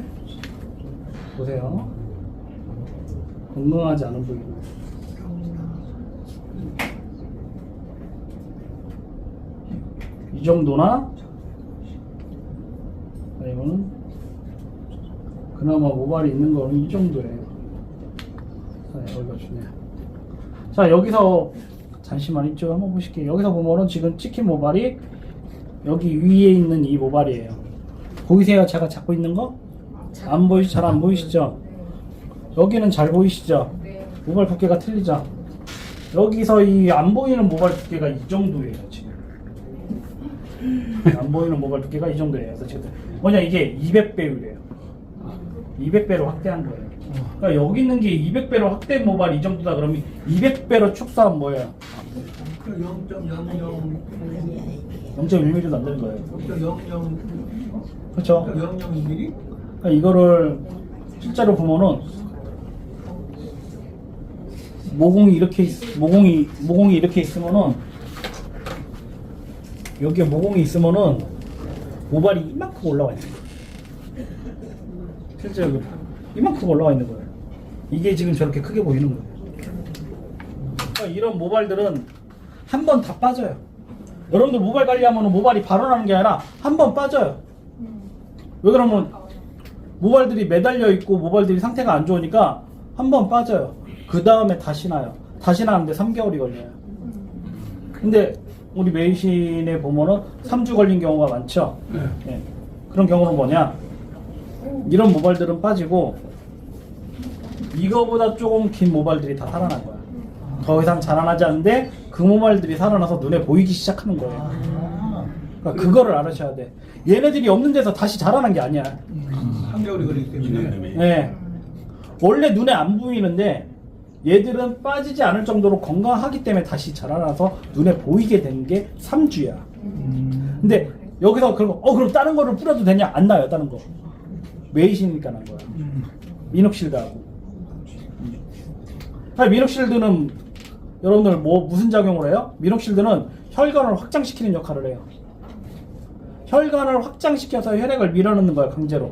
보세요. 건강하지 않은 부위. 이 정도나 아니면은 그나마 모발이 있는 거는 이 정도예요. 자, 여기가 중요해요. 자, 여기서 잠시만 이쪽 한번 보실게요. 여기서 보면은 지금 찍힌 모발이 여기 위에 있는 이 모발이에요. 보이세요? 제가 잡고 있는 거? 안 보이, 잘 안 보이시죠? 여기는 잘 보이시죠? 네. 모발 두께가 틀리죠? 여기서 이 안 보이는 모발 두께가 이 정도예요, 지금. 안 보이는 모발 두께가 이 정도예요. 그래서 지금 뭐냐, 이게 200배율이에요. 200배로 확대한 거예요. 그러니까 여기 있는 게 200배로 확대한 모발이 이 정도다 그러면 200배로 축소한 뭐예요? 0.1mm도 안 되는 거예요. 0.00 그렇죠? 0.02mm? 그러니까 이거를 실제로 보면은 모공이 이렇게 있으면은 여기에 모공이 있으면은 모발이 이만큼 올라와 있는 거예요. 실제 여기 이만큼 올라와 있는 거예요. 이게 지금 저렇게 크게 보이는 거예요. 그러니까 이런 모발들은 한 번 다 빠져요. 여러분들 모발 관리하면 모발이 바로 나는 게 아니라 한 번 빠져요. 왜 그러면 모발들이 매달려 있고 모발들이 상태가 안 좋으니까 한 번 빠져요. 그 다음에 다시 나요. 다시 나는데 3개월이 걸려요. 근데 우리 메이신에 보면은 3주 걸린 경우가 많죠. 네. 그런 경우는 뭐냐? 이런 모발들은 빠지고 이거보다 조금 긴 모발들이 다 살아난 거야. 더 이상 자라나지 않는데 그 모발들이 살아나서 눈에 보이기 시작하는 거예요. 그러니까 그거를 알아셔야 돼. 얘네들이 없는 데서 다시 자라난 게 아니야. 한겨울이 걸리기 때문에. 네. 원래 눈에 안 보이는데 얘들은 빠지지 않을 정도로 건강하기 때문에 다시 자라나서 눈에 보이게 된 게 3주야. 근데 여기서 그럼 다른 거를 뿌려도 되냐? 안 나요, 다른 거. 메이신이니까 난 거야. 미녹실드하고. 미녹실드는 여러분들 무슨 작용을 해요? 미녹실드는 혈관을 확장시키는 역할을 해요. 혈관을 확장시켜서 혈액을 밀어넣는 거야, 강제로.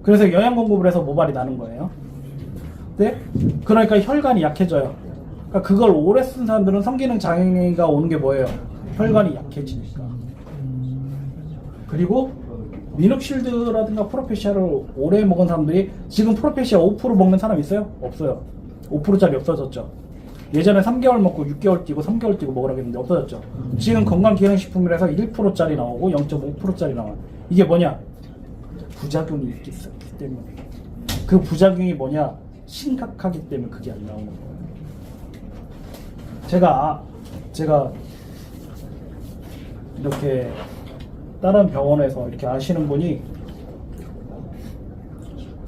그래서 영양 공급을 해서 모발이 나는 거예요. 네? 그러니까 혈관이 약해져요. 그러니까 그걸 오래 쓴 사람들은 성기능 장애가 오는 게 뭐예요? 혈관이 약해지니까. 그리고 미녹실드라든가 프로페시아를 오래 먹은 사람들이 지금 프로페시아 5% 먹는 사람 있어요? 없어요. 5%짜리 없어졌죠. 예전에 3개월 먹고 6개월 뛰고 3개월 뛰고 먹으라고 했는데 없어졌죠. 지금 건강기능식품이라서 1%짜리 나오고 0.5%짜리 나와요. 이게 뭐냐? 부작용이 있기 때문에. 그 부작용이 뭐냐? 심각하기 때문에 그게 안 나오는 거예요. 제가 이렇게 다른 병원에서 이렇게 아시는 분이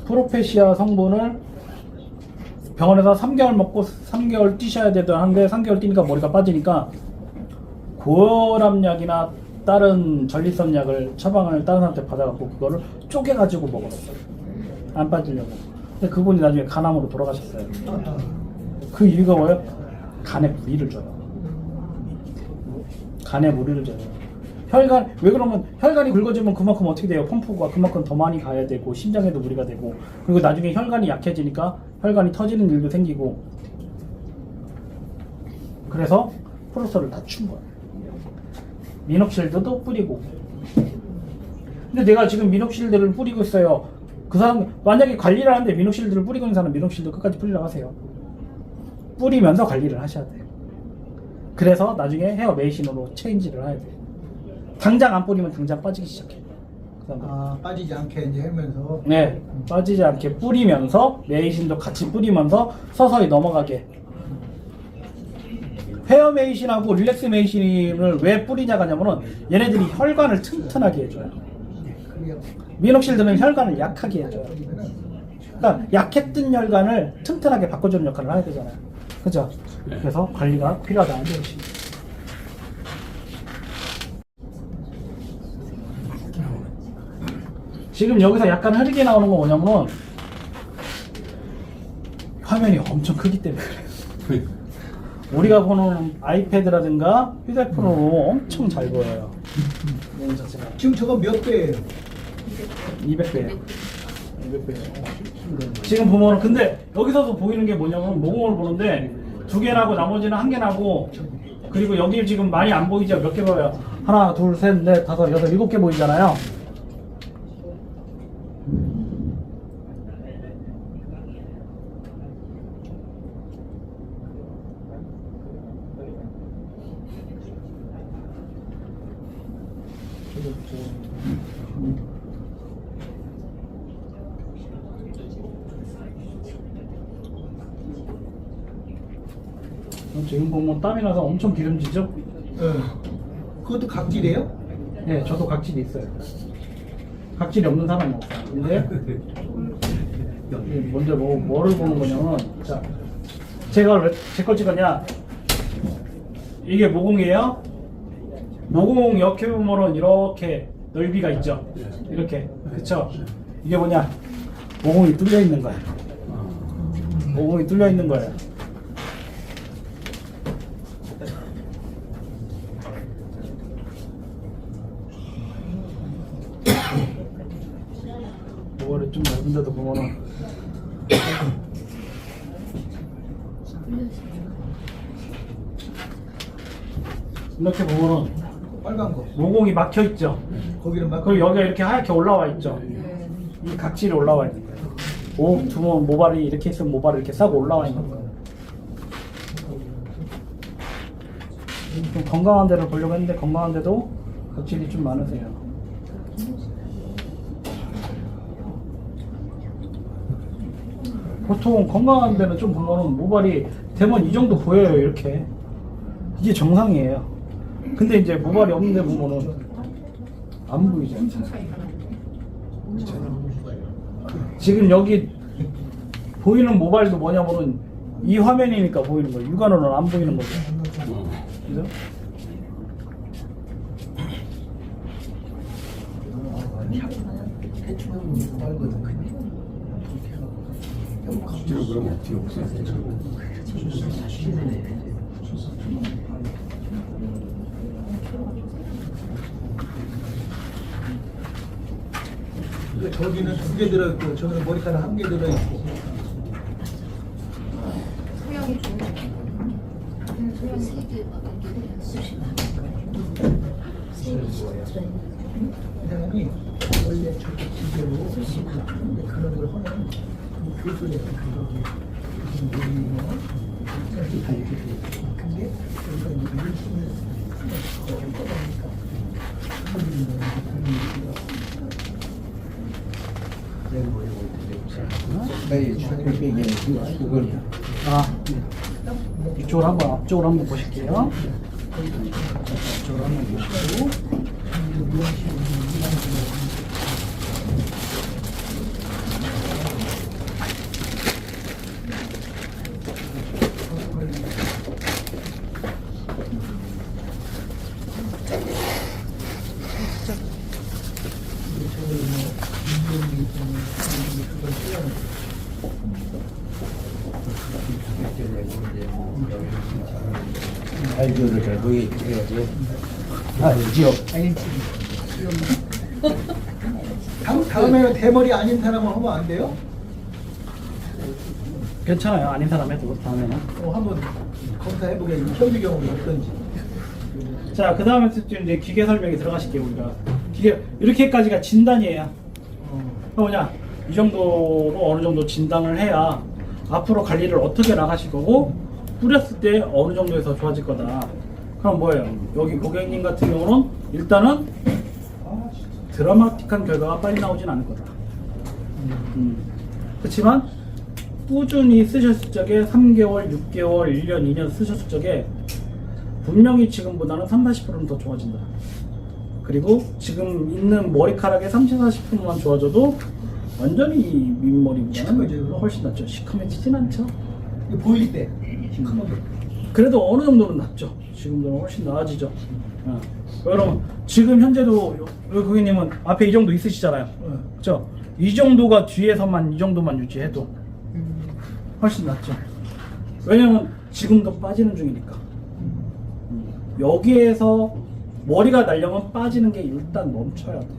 프로페시아 성분을 병원에서 3개월 먹고 3개월 뛰셔야 되던 한데 3개월 뛰니까 머리가 빠지니까 고혈압약이나 다른 전립선 약을 처방을 다른 사람한테 받아갖고 그거를 쪼개가지고 먹었어요. 안 빠지려고. 근데 그분이 나중에 간암으로 돌아가셨어요. 그 이유가 뭐예요? 간에 무리를 줘요. 간에 무리를 줘요. 왜 그러면 혈관이 굵어지면 그만큼 어떻게 돼요? 펌프가 그만큼 더 많이 가야 되고 심장에도 무리가 되고 그리고 나중에 혈관이 약해지니까 혈관이 터지는 일도 생기고 그래서 프로스를 낮춘 거야. 미녹실드도 뿌리고. 근데 내가 지금 미녹실드를 뿌리고 있어요. 그 사람 만약에 관리를 하는데 미녹실드를 뿌리고 있는 사람 미녹실드 끝까지 뿌리라고 하세요. 뿌리면서 관리를 하셔야 돼요. 그래서 나중에 헤어 메이신으로 체인지를 해야 돼요. 당장 안 뿌리면 당장 빠지기 시작해. 빠지지 않게 이제 하면서. 네, 빠지지 않게 뿌리면서 메이신도 같이 뿌리면서 서서히 넘어가게. 헤어 메이신하고 릴렉스 메이신을 왜 뿌리냐가 하냐면은 얘네들이 혈관을 튼튼하게 해줘요. 미녹실드는 혈관을 약하게 해줘요. 그러니까 약했던 혈관을 튼튼하게 바꿔주는 역할을 해야 되잖아요. 그죠? 그래서 관리가 필요하다는 것입니다. 지금 여기서 약간 흐리게 나오는 건 뭐냐면 화면이 엄청 크기 때문에 그래요. 우리가 보는 아이패드라든가 휴대폰으로 엄청 잘 보여요. 지금 저거 몇 배예요? 200배예요. 200배예요. 지금 보면 근데 여기서도 보이는 게 뭐냐면 모공을 보는데 2개 나고 나머지는 1개 나고 그리고 여기 지금 많이 안 보이죠? 몇 개 보여요? 하나, 둘, 셋, 넷, 다섯, 여섯, 7개 보이잖아요. 지금 보면 땀이 나서 엄청 기름지죠? 그것도 각질이에요? 네, 저도 각질이 있어요. 각질이 없는 사람이 없어요. 근데 먼저 뭐를 보는 거냐면, 자, 제가 왜 제 걸 찍었냐? 이게 모공이에요. 모공 이렇게 보면은 이렇게 넓이가 있죠. 이렇게, 그쵸? 이게 뭐냐? 모공이 뚫려 있는 거예요. 모공이 뚫려 있는 거예요. 이렇게 보면은 빨간 거. 모공이 막혀 있죠. 거기는 막. 그리고 여기가 이렇게 하얗게 올라와 있죠. 이 각질이 올라와 있는 거예요. 두번 모발이 이렇게 있으면 모발이 이렇게 싸고 올라와 있는 거예요. 좀 건강한 데를 보려고 했는데 건강한 데도 각질이 좀 많으세요. 보통 건강한 데는 좀 보면은 모발이 대만 이 정도 보여요. 이렇게 이게 정상이에요. 근데 이제 모발이 없는 데 보면은 안 보이죠. 지금 여기 보이는 모발도 뭐냐면은 이 화면이니까 보이는 거예요. 육안으로는 안 보이는 거죠. 그죠? 지금 그럼 어떻게 없어요? 저기는 2개 들어있고 저기는 머리카락 1개 들어있고. 소형이 좋은 소형 3개 수십 만 이 사람이 원래 저기 기계로 그런 걸 하면 교수에 근데 여기가 이제 일심을 겪어보니까 이쪽으로 한번 앞쪽으로 한번 보실게요. 이쪽으로 한번 보시고. 아이디어를 잘 보여야지. 알지요. 다음에는 대머리 아닌 사람은 하면 안 돼요? 괜찮아요. 아닌 사람 해도 다음에는. 한번 검사해보게. 현재 경험이 어떤지. 자, 그 다음에 이제 기계 설명에 들어가실게요. 우리가 기계 이렇게까지가 진단이에요. 뭐냐? 이 정도로 어느 정도 진단을 해야 앞으로 관리를 어떻게 나가실 거고 뿌렸을 때 어느 정도에서 좋아질 거다. 그럼 뭐예요? 여기 고객님 같은 경우는 일단은 드라마틱한 결과가 빨리 나오진 않을 거다. 그렇지만 꾸준히 쓰셨을 적에 3개월, 6개월, 1년, 2년 쓰셨을 적에 분명히 지금보다는 30-40%는 더 좋아진다. 그리고 지금 있는 머리카락의 30-40%만 좋아져도 완전히 윗머리보다는 시커매져요. 훨씬 낫죠. 시커매지진 않죠. 보일 때 시커멓게. 그래도 어느 정도는 낫죠. 지금보다는 훨씬 나아지죠. 그럼 지금 현재도 여기 고객님은 앞에 이 정도 있으시잖아요. 그렇죠? 이 정도가 뒤에서만 이 정도만 유지해도 훨씬 낫죠. 왜냐면 지금도 빠지는 중이니까. 여기에서 머리가 날려면 빠지는 게 일단 멈춰야 돼요.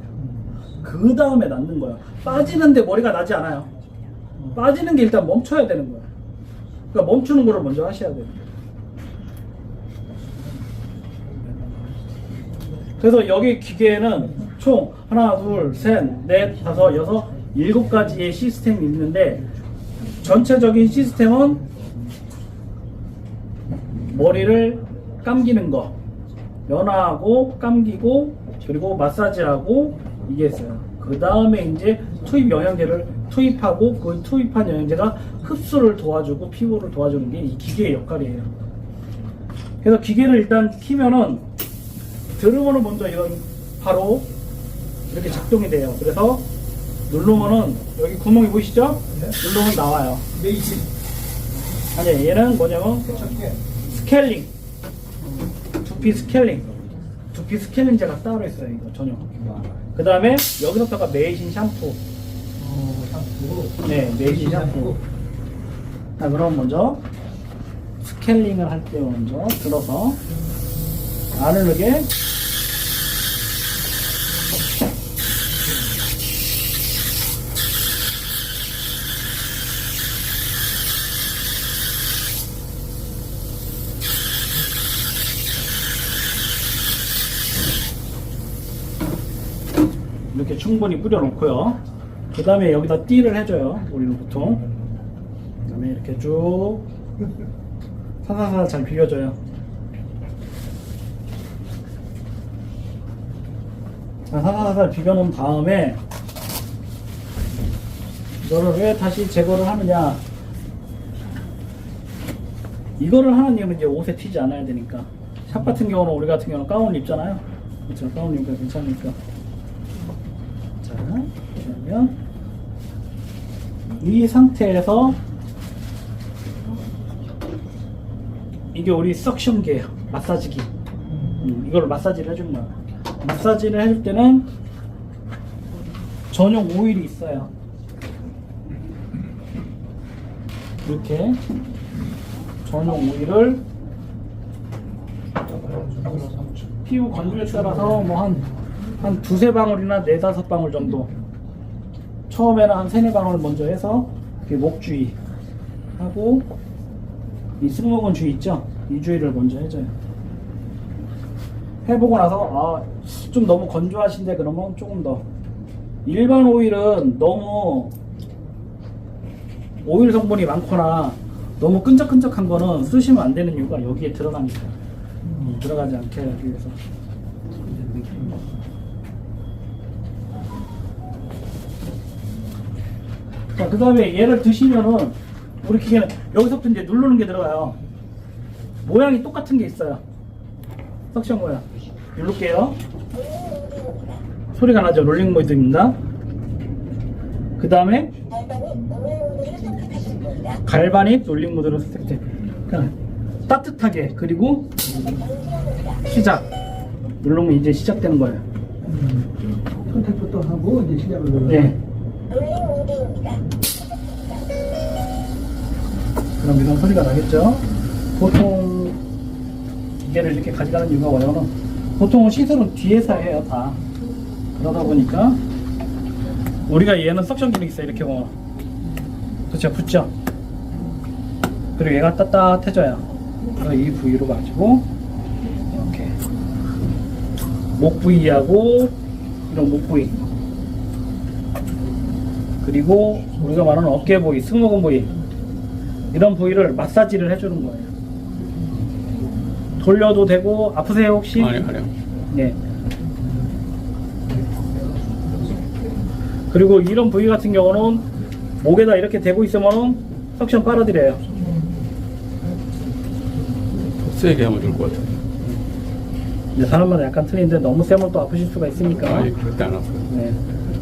그 다음에 낫는 거야. 빠지는데 머리가 나지 않아요. 빠지는 게 일단 멈춰야 되는 거야. 그러니까 멈추는 거를 먼저 하셔야 돼요. 그래서 여기 기계에는 총 하나, 둘, 셋, 넷, 다섯, 여섯, 7가지의 시스템이 있는데 전체적인 시스템은 머리를 감기는 거, 연화하고 감기고 그리고 마사지하고 이게 있어요. 그 다음에 이제 투입 영양제를 투입하고 그 투입한 영양제가 흡수를 도와주고 피부를 도와주는 게 이 기계의 역할이에요. 그래서 기계를 일단 키면은 들으면은 먼저 이건 바로 이렇게 작동이 돼요. 그래서 누르면은 여기 구멍이 보이시죠? 네. 누르면 나와요. 메이신. 아니 얘는 뭐냐면 세척기. 스케일링, 두피 스케일링, 두피 스케일링제가 따로 있어요. 이거 전용. 그 다음에 여기서부터가 메이신 샴푸. 샴푸. 네, 메이신 샴푸. 자, 그럼 먼저 스케일링을 할 때 먼저 들어서 아르르게 이렇게 충분히 뿌려놓고요. 그 다음에 여기다 띠를 해줘요. 우리는 보통. 그 다음에 이렇게 쭉 사사사 잘 비벼줘요. 자, 사사사 비벼놓은 다음에 이거를 왜 다시 제거를 하느냐? 이거를 하는 이유는 이제 옷에 튀지 않아야 되니까. 샵 같은 경우는 우리 같은 경우는 가운을 입잖아요. 그렇죠? 가운 입으면 괜찮으니까. 자, 그러면 이 상태에서 이게 우리 석션기예요. 마사지기. 이걸 마사지를 해주는 거야. 마사지를 해줄 때는 전용 오일이 있어요. 이렇게 전용 오일을 피부 건조에 따라서 뭐 한 두세 방울이나 네다섯 방울 정도, 처음에는 한 세네 방울 먼저 해서 목 주위 하고 이 승모근 주위 있죠? 이 주위를 먼저 해줘요. 해보고 나서 좀 너무 건조하신데 그러면 조금 더. 일반 오일은 너무 오일 성분이 많거나 너무 끈적끈적한 거는 쓰시면 안 되는 이유가 여기에 들어가니까. 들어가지 않게 하기 위해서. 자, 그 다음에 얘를 드시면은 우리 기계는 여기서부터 이제 누르는 게 들어가요. 모양이 똑같은 게 있어요. 석션 모양. 누를게요. 소리가 나죠? 롤링 모드입니다. 그 다음에 갈바닉 롤링 모드로 선택해. 그냥 따뜻하게. 그리고 시작. 누르면 이제 시작되는 거예요. 선택부터 하고 이제 시작을 눌러요. 네. 그럼 이런 소리가 나겠죠? 보통 기계를 이렇게 가져가는 이유가 뭐냐면 보통은 시술은 뒤에서 해요, 다. 그러다 보니까 우리가 얘는 석션 기능이 있어요. 이렇게 보면 그렇죠? 붙죠? 그리고 얘가 따뜻해져요. 그래서 이 부위로 가지고 이렇게 목 부위하고 이런 목 부위, 그리고 우리가 말하는 어깨 부위, 승모근 부위, 이런 부위를 마사지를 해주는 거예요. 돌려도 되고. 아프세요 혹시? 아니요. 네. 그리고 이런 부위 같은 경우는 목에다 이렇게 대고 있으면 석션 빨아들여요. 세게 하면 좋을 것 같아요. 이제 사람마다 약간 틀린데 너무 세면 또 아프실 수가 있으니까. 그럴 때 안 아파요. 네.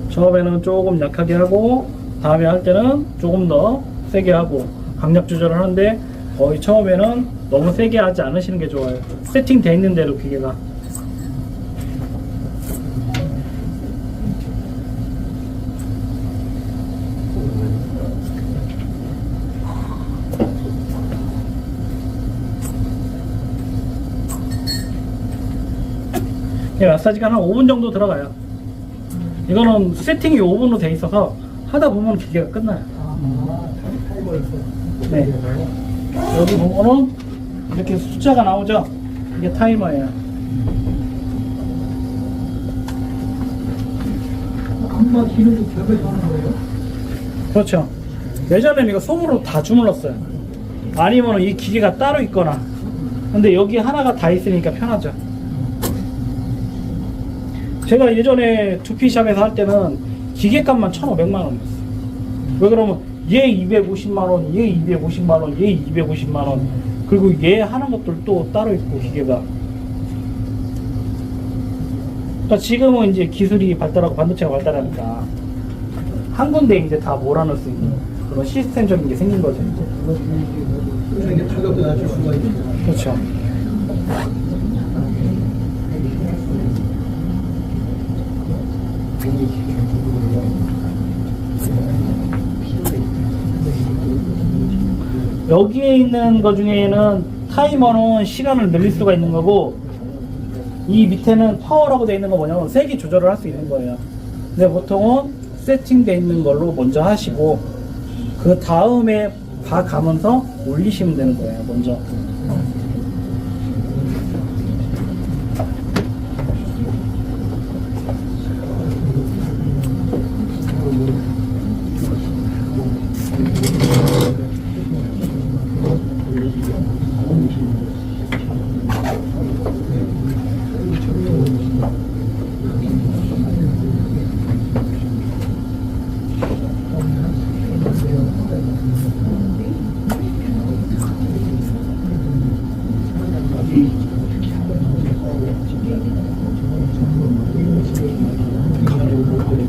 처음에는 조금 약하게 하고 다음에 할 때는 조금 더 세게 하고 강약 조절을 하는데, 거의 처음에는 너무 세게 하지 않으시는 게 좋아요. 세팅되어 있는 대로 기계가. 마사지가 한 5분 정도 들어가요. 이거는 세팅이 5분으로 돼 있어서 하다 보면 기계가 끝나요. 타이머 있어요. 네. 여기 보면은 이렇게 숫자가 나오죠? 이게 타이머예요. 한번 기능도 겹에서 하는 거예요? 그렇죠. 예전에는 이거 손으로 다 주물렀어요. 아니면 이 기계가 따로 있거나. 근데 여기 하나가 다 있으니까 편하죠. 제가 예전에 두피샵에서 할 때는 기계값만 1,500만원이었어요. 왜 그러면 얘 250만원, 얘 250만원, 얘 250만원, 그리고 얘 하는 것들 또 따로 있고 기계가. 그러니까 지금은 이제 기술이 발달하고 반도체가 발달하니까 한 군데 이제 다 몰아넣을 수 있는 그런 시스템적인 게 생긴 거죠, 이제. 이게 가격도 낮출 수가 있고. 그렇죠. 여기에 있는 것 중에는 타이머는 시간을 늘릴 수가 있는 거고, 이 밑에는 파워라고 되어 있는 거 뭐냐면 세게 조절을 할 수 있는 거예요. 근데 보통은 세팅되어 있는 걸로 먼저 하시고 그 다음에 봐가면서 올리시면 되는 거예요, 먼저.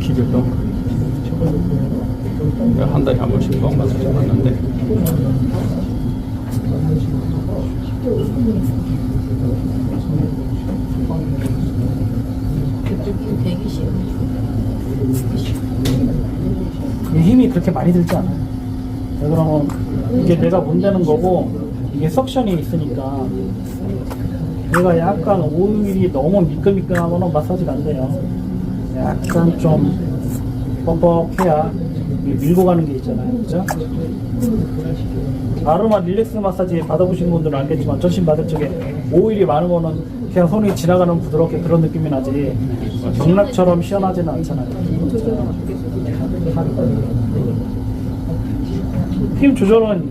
기계병. 내가 한 달에 한 번씩 뻥 마사지 받는데 그쪽이 120. 이 힘이 그렇게 많이 들지 않아요. 왜 그러면 이게 내가 문대는 거고 이게 석션이 있으니까 얘가 약간 오일이 너무 미끌미끌하거나 마사지가 안 돼요. 약간 좀 뻑뻑해야 밀고 가는 게 있잖아요. 그죠? 아로마 릴렉스 마사지 받아보신 분들은 알겠지만 전신 받을 적에 오일이 많은 거는 그냥 손이 지나가는 부드럽게 그런 느낌이 나지 경락처럼 시원하지는 않잖아요. 힘 조절은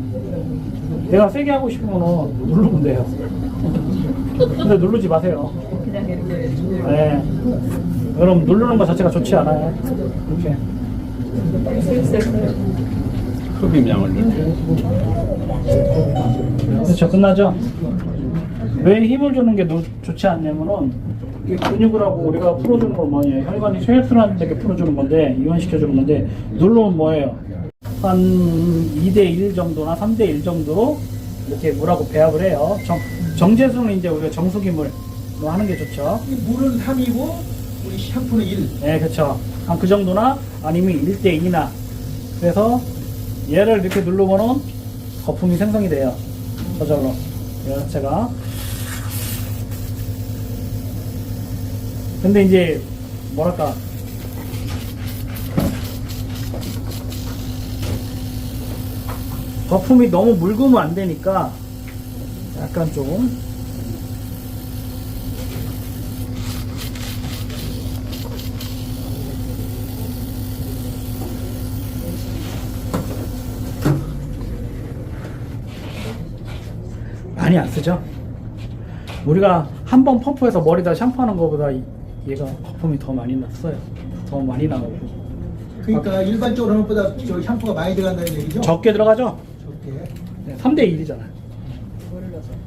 내가 세게 하고 싶으면 누르면 돼요. 근데 누르지 마세요. 네. 그럼 누르는 것 자체가 좋지 않아요. 이렇게. 흡입량을 넣을 그렇죠. 끝나죠? 왜 힘을 주는 게 좋지 않냐면은 이 근육을 하고 우리가 풀어주는 건 뭐예요? 혈관이 혈액순환 되게 풀어주는 건데 이완시켜주는 건데 누르면 뭐예요? 한 2대1 정도나 3대1 정도로 이렇게 물하고 배합을 해요. 정제수는 이제 우리가 정수기 물로 하는 게 좋죠. 이 물은 3이고 우리 샴푸는 1. 네, 그렇죠. 한 그 정도나 아니면 1대2나. 그래서 얘를 이렇게 누르면은 거품이 생성이 돼요. 저절로. 얘 자체가. 근데 이제 뭐랄까 거품이 너무 묽으면 안 되니까 약간 좀 많이 안 쓰죠. 우리가 한 번 펌프해서 머리다 샴푸하는 것보다 얘가 거품이 더 많이 났어요. 더 많이 나오고. 그러니까 일반적으로 하는 것보다 저 샴푸가 많이 들어간다는 얘기죠? 적게 들어가죠? 적게. 네, 3대1이잖아요.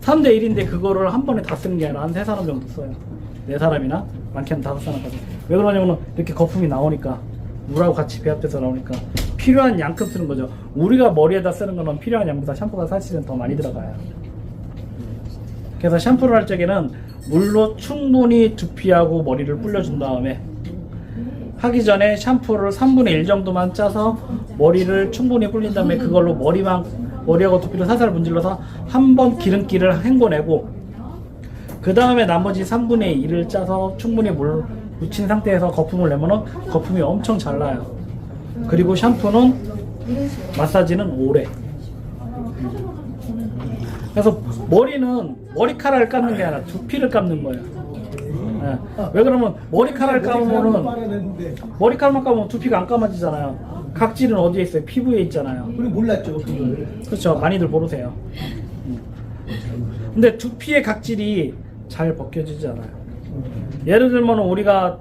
3대1인데 그거를 한 번에 다 쓰는 게 아니라 한 3사람 정도 써요. 4사람이나 많게는 5사람까지. 왜 그러냐면 이렇게 거품이 나오니까 물하고 같이 배합돼서 나오니까 필요한 양큼 쓰는 거죠. 우리가 머리에다 쓰는 거는 필요한 양보다 샴푸가 사실은 더 많이 들어가요. 그래서 샴푸를 할 적에는 물로 충분히 두피하고 머리를 불려준 다음에 하기 전에 샴푸를 3분의 1 정도만 짜서 머리를 충분히 불린 다음에 그걸로 머리하고 두피를 살살 문질러서 한 번 기름기를 헹궈내고 그 다음에 나머지 3분의 1을 짜서 충분히 물 묻힌 상태에서 거품을 내면은 거품이 엄청 잘 나요. 그리고 샴푸는 마사지는 오래. 그래서 머리는 머리카락을 감는 게 아니라 두피를 감는 거예요. 네. 왜 그러면 머리카락을 감으면은 머리카락만 감으면 두피가 안 감아지잖아요. 각질은 어디에 있어요? 피부에 있잖아요. 우리 몰랐죠. 그걸. 그렇죠. 많이들 모르세요. 근데 두피의 각질이 잘 벗겨지지 않아요. 예를 들면 우리가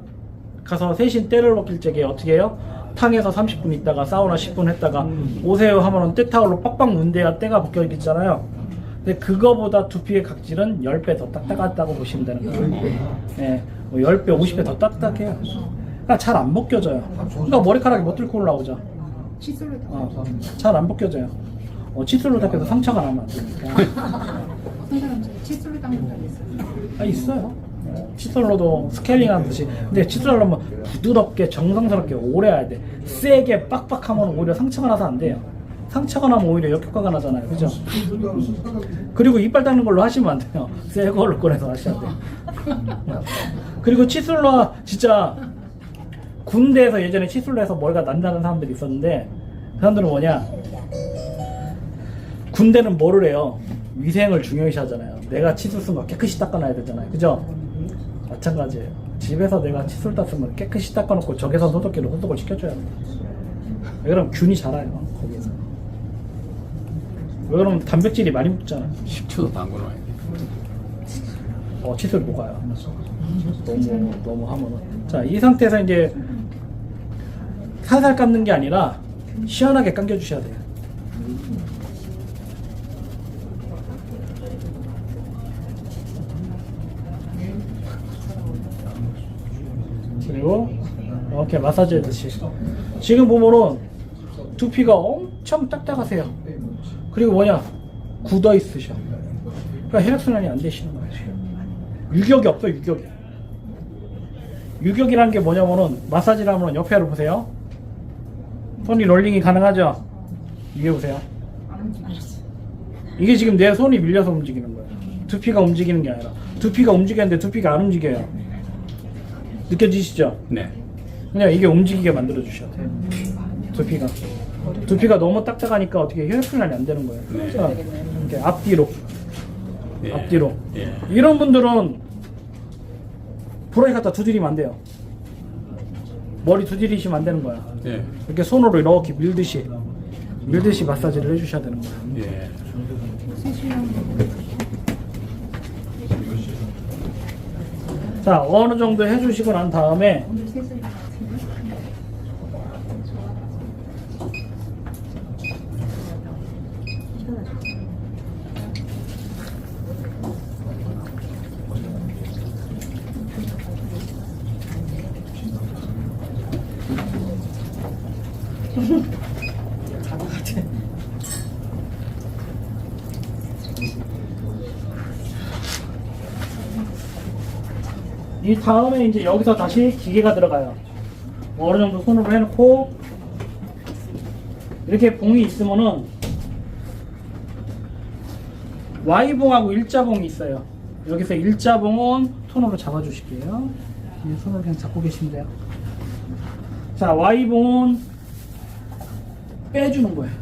가서 세신 때를 벗길 적에 어떻게 해요? 탕에서 30분 있다가 사우나 10분 했다가 오세요 하면은 때타올로 빡빡 문대야 때가 벗겨지잖아요. 근데 그거보다 두피의 각질은 10배 더 딱딱하다고 보시면 되는 거예요. 네, 뭐 10배, 50배 더 딱딱해요. 그러니까 잘 안 벗겨져요. 그러니까 머리카락이 못 들고 올라오죠. 칫솔로 잘 안 벗겨져요. 칫솔로 닦여서 상처가 나면 안 되니까. 어떤 사람들은 칫솔로 닦는다고 했어요. 있어요. 칫솔로도 스케일링 하듯이. 근데 칫솔로 하면 부드럽게 정성스럽게 오래 해야 돼. 세게 빡빡하면 오히려 상처가 나서 안 돼요. 상처가 나면 오히려 역효과가 나잖아요. 그죠? 그리고 이빨 닦는 걸로 하시면 안 돼요. 새 걸로 꺼내서 하셔야 돼요. 그리고 칫솔로 진짜 군대에서 예전에 칫솔로 해서 머리가 난다는 사람들이 있었는데 그 사람들은 뭐냐? 군대는 뭐를 해요? 위생을 중요시 하잖아요. 내가 칫솔 쓴 거 깨끗이 닦아놔야 되잖아요. 그죠? 마찬가지예요. 집에서 내가 칫솔 닦으면 깨끗이 닦아놓고 적외선 소독기로 소독을 시켜줘야 돼요. 그럼 균이 자라요. 거기에서. 왜 그러면 단백질이 많이 묻잖아. 10초도 담궈놔야 돼. 칫솔 녹아요. 너무 하면은. 자, 이 상태에서 이제 살살 감는 게 아니라 시원하게 감겨주셔야 돼요. 그리고 이렇게 마사지 해듯이. 지금 보면은 두피가 엄청 딱딱하세요. 그리고 뭐냐, 굳어 있으셔. 그러니까 혈액순환이 안 되시는 거예요. 유격이 없어. 유격이라는 게 뭐냐면은, 마사지를 하면 옆에 를 보세요. 손이 롤링이 가능하죠? 이게 보세요. 이게 지금 내 손이 밀려서 움직이는 거예요. 두피가 움직이는 게 아니라. 두피가 움직이는데 두피가 안 움직여요. 느껴지시죠? 네. 그냥 이게 움직이게 만들어 주셔야 돼요. 두피가 너무 딱딱하니까 어떻게 혈액순환이 안 되는 거예요. 네. 자, 이렇게 앞뒤로. 예. 앞뒤로. 예. 이런 분들은 브러쉬 갖다 두드리면 안 돼요. 머리 두드리시면 안 되는 거야. 예. 이렇게 손으로 이렇게 밀듯이 마사지를 해주셔야 되는 거야. 예. 자, 어느 정도 해주시고 난 다음에 이 다음에 이제 여기서 다시 기계가 들어가요. 어느 정도 손으로 해놓고 이렇게 봉이 있으면은 Y봉하고 일자봉이 있어요. 여기서 일자봉은 손으로 잡아주실게요. 이 손으로 그냥 잡고 계시면 돼요. 자, Y봉은 빼주는 거예요.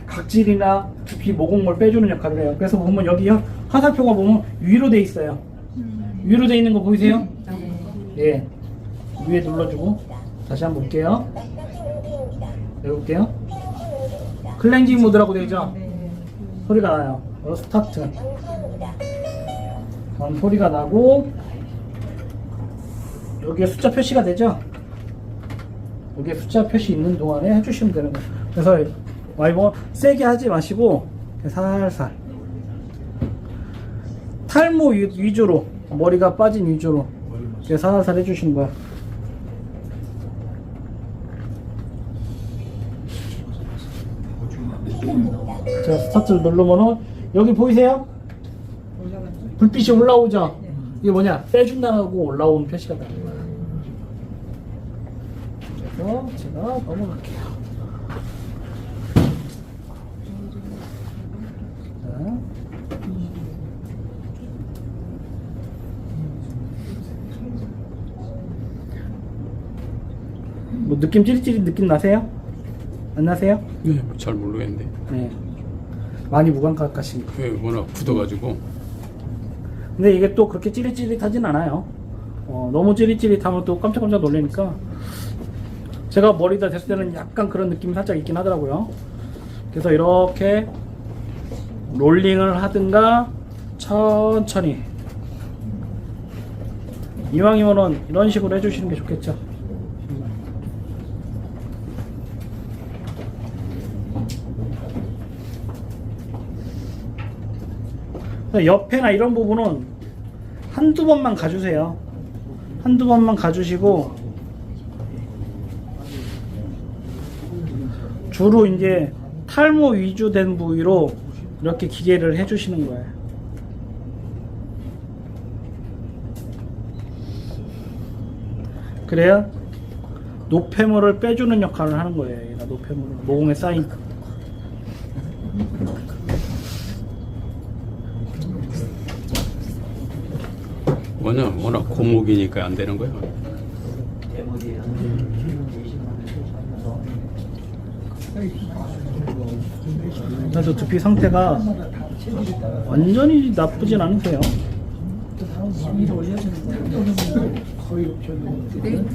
각질이나 두피 모공물 빼주는 역할을 해요. 그래서 보면 여기 화살표가 보면 위로 돼 있어요. 위로 돼 있는 거 보이세요? 예. 위에 눌러주고 다시 한번 볼게요. 해볼게요. 클렌징 모드라고 되어 있죠? 소리가 나요. 스타트. 그럼 소리가 나고 여기에 숫자 표시가 되죠? 여기에 숫자 표시 있는 동안에 해주시면 되는 거예요. 그래서 와이번 세게 하지 마시고 살살 탈모 위주로, 머리가 빠진 위주로 이렇게 살살 해주시는 거야. 자, 스타트를 누르면은 여기 보이세요? 불빛이 올라오죠? 이게 뭐냐? 빼준다고 올라오는 표시가 나는 거야. 그래서 제가 넘어갈게요. 자. 뭐 느낌 찌릿찌릿 느낌 나세요? 안 나세요? 네, 잘 모르겠는데. 네. 많이 무감각하신 거. 왜 워낙 굳어가지고. 근데 이게 또 그렇게 찌릿찌릿하진 않아요. 너무 찌릿찌릿하면 또 깜짝깜짝 놀라니까. 제가 머리다 됐을 때는 약간 그런 느낌이 살짝 있긴 하더라고요. 그래서 이렇게 롤링을 하든가 천천히, 이왕이면은 이런 식으로 해주시는 게 좋겠죠. 옆에나 이런 부분은 한두 번만 가주세요. 한두 번만 가주시고, 주로 이제 탈모 위주된 부위로 이렇게 기계를 해주시는 거예요. 그래야 노폐물을 빼주는 역할을 하는 거예요. 얘가 노폐물을, 모공에 쌓인. 워낙 고목이니까 안 되는 거야. 그래서 두피 상태가 완전히 나쁘진 않으세요.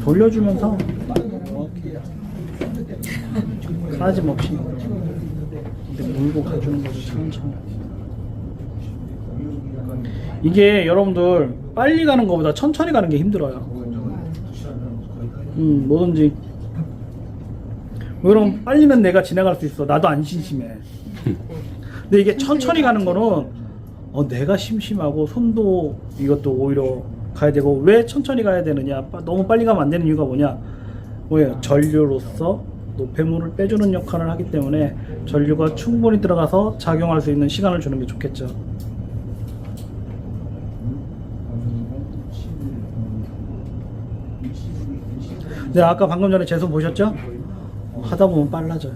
돌려주면서 빠짐 없이. 물고 가주는 거죠, 천천히. 이게 여러분들 빨리 가는 것보다 천천히 가는 게 힘들어요. 뭐든지. 그럼 빨리면 내가 지나갈 수 있어. 나도 안 심심해. 근데 이게 천천히 가는 거는 내가 심심하고 손도 이것도 오히려 가야 되고, 왜 천천히 가야 되느냐, 너무 빨리 가면 안 되는 이유가 뭐예요? 전류로서 노폐물을 빼주는 역할을 하기 때문에 전류가 충분히 들어가서 작용할 수 있는 시간을 주는 게 좋겠죠. 네, 아까 방금 전에 제 손 보셨죠? 하다 보면 빨라져요.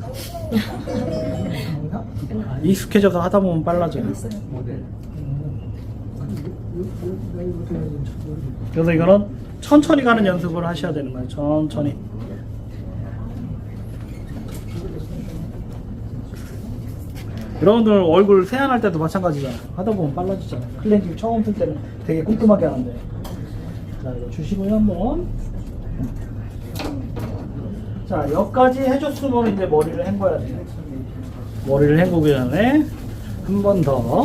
익숙해져서 하다 보면 빨라져요. 그래서 이거는 천천히 가는 연습을 하셔야 되는 거예요. 천천히. 여러분들 얼굴 세안할 때도 마찬가지잖아요. 하다 보면 빨라지잖아요. 클렌징 처음 쓸 때는 되게 꼼꼼하게 하는데. 자, 이거 주시고요, 한번. 자, 여기까지 해줬으면 이제 머리를 헹궈야 돼요. 머리를 헹구기 전에 한 번 더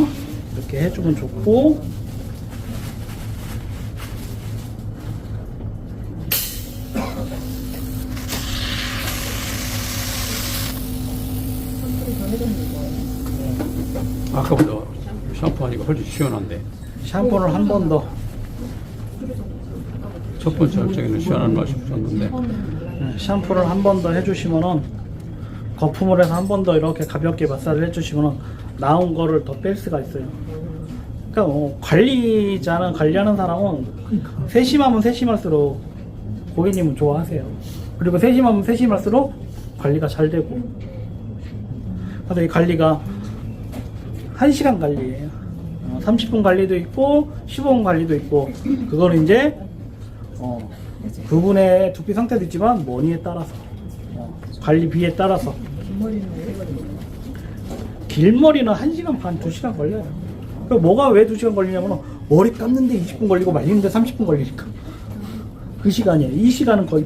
이렇게 해주면 좋고, 아까보다 샴푸하니까 훨씬 시원한데. 샴푸를 한 번 더. 첫 번째 할 적에는 시원한 맛이 없었는데. 샴푸를 한 번 더 해주시면은, 거품을 해서 한 번 더 이렇게 가볍게 마사지를 해주시면은 나온 거를 더 뺄 수가 있어요. 그러니까 관리하는 사람은 세심하면 세심할수록 고객님은 좋아하세요. 그리고 세심하면 세심할수록 관리가 잘 되고. 그래서 이 관리가 1시간 관리예요. 30분 관리도 있고 15분 관리도 있고, 그거는 이제 그분의 두피 상태도 있지만 머리에 따라서, 관리비에 따라서. 길머리는 1시간 반, 2시간 걸려요. 뭐가 왜 2시간 걸리냐면, 머리 감는데 20분 걸리고 말리는데 30분 걸리니까. 그 시간이에요. 이 시간은 거의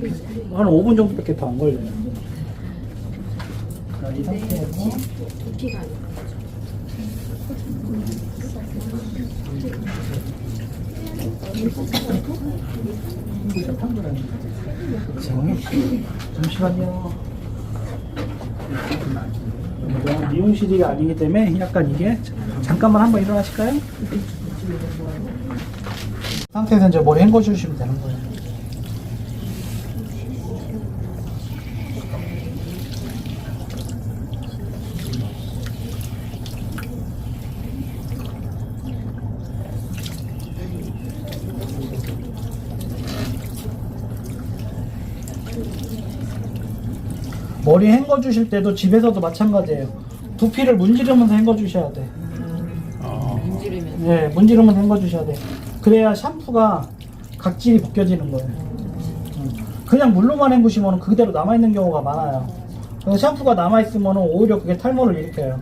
한 5분 정도밖에 더 안 걸려요. 자, 이 상태에서 잠시만요. 미용실이 아니기 때문에 약간 이게, 잠깐만 한번 일어나실까요? 상태에서 이제 머리 헹궈 주시면 되는 거예요. 머리 헹궈 주실 때도 집에서도 마찬가지예요. 두피를 문지르면서 헹궈 주셔야 돼. 네, 문지르면서 헹궈 주셔야 돼. 그래야 샴푸가 각질이 벗겨지는 거예요. 그냥 물로만 헹구시면 그대로 남아있는 경우가 많아요. 그래서 샴푸가 남아있으면 오히려 그게 탈모를 일으켜요.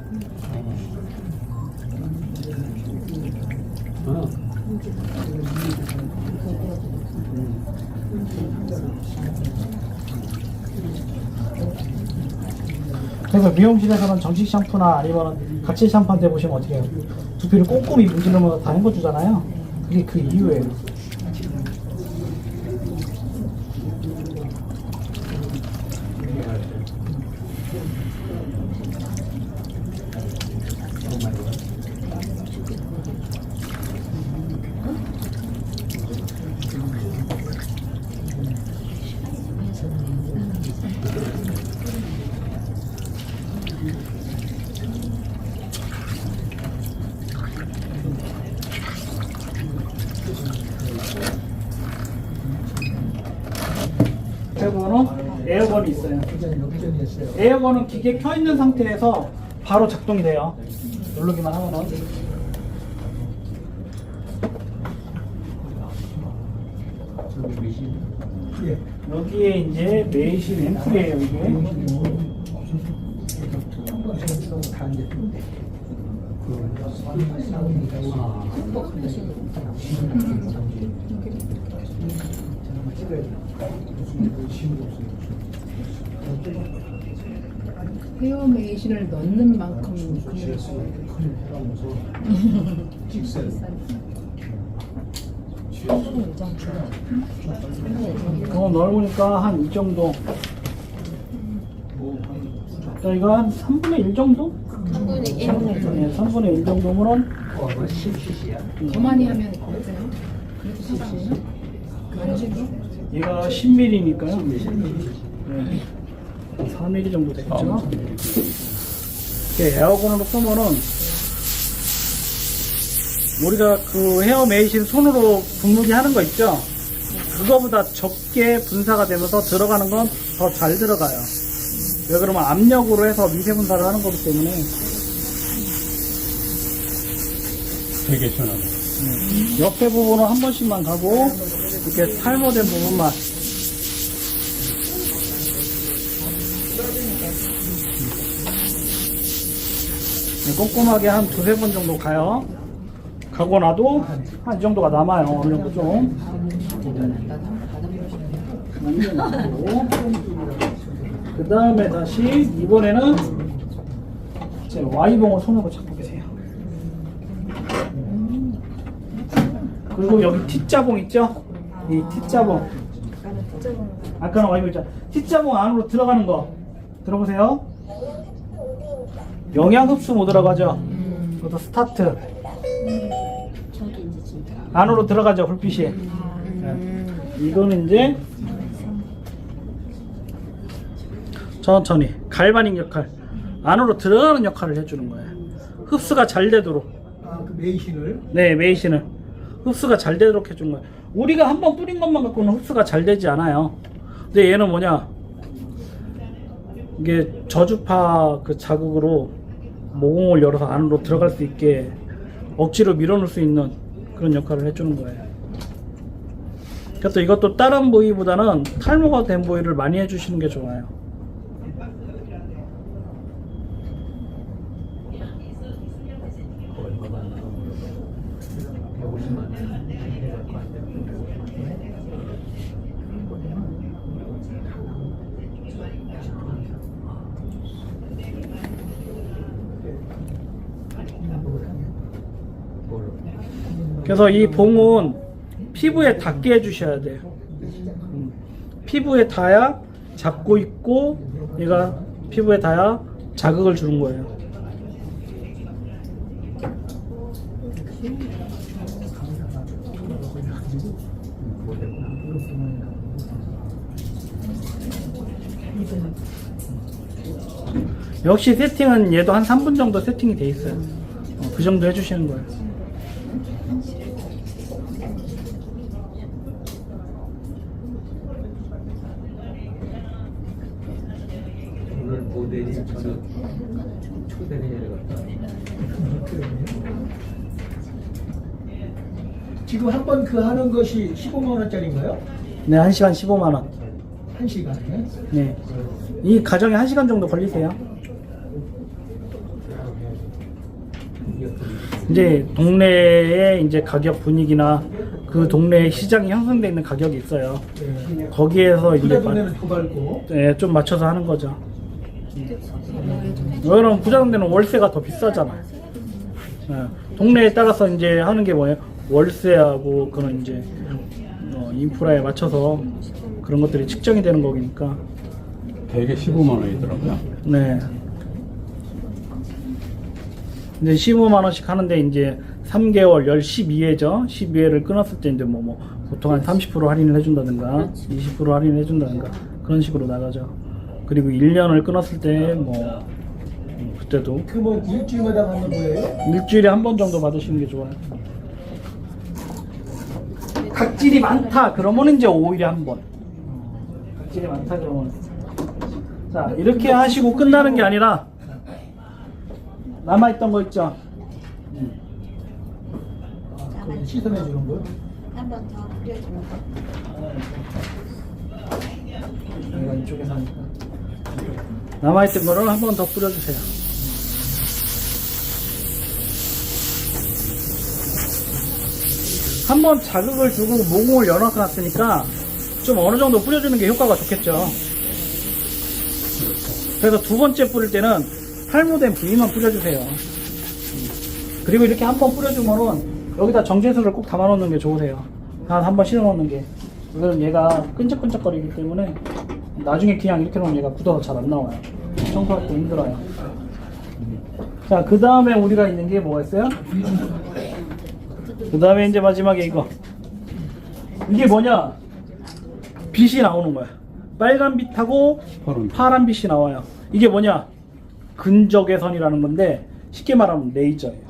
그래서 미용실에서는 정식 샴푸나 아니면 각질 샴푸한테 보시면 어떻게 해요? 두피를 꼼꼼히 문지르면서 다 헹궈주잖아요. 그게 그 이유예요. 에어건은 에어건이 있어요. 에어건은 기계 켜 있는 상태에서 바로 작동이 돼요. 누르기만 하면은. 여기에 이제 매실 앰플이에요, 이게. 헤어 메이신을 넣는 만큼 넓으니까 한 이 정도. 자, 이거 한 3분의 1 정도? 3분의 1. 네, 3분의 1 정도면은 더 많이 하면 어때요? 그래도 사실이에요? 얘가 10mm니까요. 네. 4mm 정도 되겠죠. 이렇게 에어건으로 쏘면은 우리가 그 헤어 메이신 손으로 분무기 하는 거 있죠? 그거보다 적게 분사가 되면서 들어가는 건 더 잘 들어가요. 왜 그러면 압력으로 해서 미세 분사를 하는 거기 때문에. 되게 시원하네. 옆에 부분은 한 번씩만 가고 이렇게 탈모된 부분만. 꼼꼼하게 한 두세 번 정도 가요. 가고 나도 한 이 정도가 남아요. 어느 정도 좀. 그 다음에 다시 이번에는 제 Y봉을 손으로 잡고 계세요. 그리고 여기 T자봉 있죠? 이 T자봉. 아까는 Y봉 있죠? T자봉 안으로 들어가는 거. 들어보세요. 영양 흡수 못 들어가죠? 그것도 스타트. 안으로 들어가죠, 불빛이. 네. 이거는 이제 천천히 갈바닉 역할, 안으로 들어가는 역할을 해주는 거예요. 흡수가 잘 되도록. 그 메이신을 네, 메이신을 흡수가 잘 되도록 해주는 거예요. 우리가 한번 뿌린 것만 갖고는 흡수가 잘 되지 않아요. 근데 얘는 뭐냐, 이게 저주파 그 자극으로 모공을 열어서 안으로 들어갈 수 있게 억지로 밀어넣을 수 있는 그런 역할을 해주는 거예요. 그래서 이것도 다른 부위보다는 탈모가 된 부위를 많이 해주시는 게 좋아요. 그래서 이 봉은 피부에 닿게 해주셔야 돼요. 피부에 닿아야 잡고 있고 얘가 피부에 닿아야 자극을 주는 거예요. 역시 세팅은 얘도 한 3분 정도 세팅이 돼 있어요. 그 정도 해주시는 거예요. 오늘 모델이 저는 초대를 내려갔다. 지금 한 번 그 하는 것이 15만 원짜리인가요? 네, 1시간 15만 원. 1시간에? 네. 이 가정에 1시간 정도 걸리세요. 이제 동네의 이제 가격 분위기나 그 동네의 시장이 형성되어 있는 가격이 있어요. 거기에서 이제 부자 동네는 더 밝고 네, 좀 맞춰서 하는 거죠. 왜냐면 부자 동네는 월세가 더 비싸잖아. 네. 동네에 따라서 이제 하는 게 뭐예요? 월세하고 그런 이제 인프라에 맞춰서 그런 것들이 측정이 되는 거니까. 되게 15만 원이더라고요. 네. 이제 15만 원씩 하는데 이제 3개월, 12회죠. 12회를 끊었을 때 이제 뭐 보통 한 30% 할인을 해준다든가 20% 할인을 해준다든가 그런 식으로 나가죠. 그리고 1년을 끊었을 때 뭐 그때도 그 뭐 일주일마다 받는 거예요? 일주일에 한 번 정도 받으시는 게 좋아요. 각질이 많다 그러면 이제 5일에 한 번. 각질이 많다 그러면. 자, 이렇게 하시고 끝나는 게 아니라 남아있던 거 있죠? 그럼 씻어내 주는 거요? 한 번 더 뿌려주면 내가 이쪽에서 하니까. 남아있던 거를 한 번 더 뿌려주세요. 한 번 자극을 주고 모공을 열어놨으니까 좀 어느 정도 뿌려주는 게 효과가 좋겠죠. 그래서 두 번째 뿌릴 때는 탈모된 부위만 뿌려주세요. 그리고 이렇게 한 번 뿌려주면은 여기다 정제수를 꼭 담아놓는 게 좋으세요. 한 번 실어놓는 게. 이건 얘가 끈적끈적거리기 때문에 나중에 그냥 이렇게 놓으면 얘가 굳어서 잘 안 나와요. 청소할 때 힘들어요. 자, 그 다음에 우리가 있는 게 뭐가 있어요? 그 다음에 이제 마지막에 이거. 이게 뭐냐? 빛이 나오는 거야. 빨간 빛하고 파란 빛이 나와요. 이게 뭐냐? 근적외선이라는 건데 쉽게 말하면 레이저예요.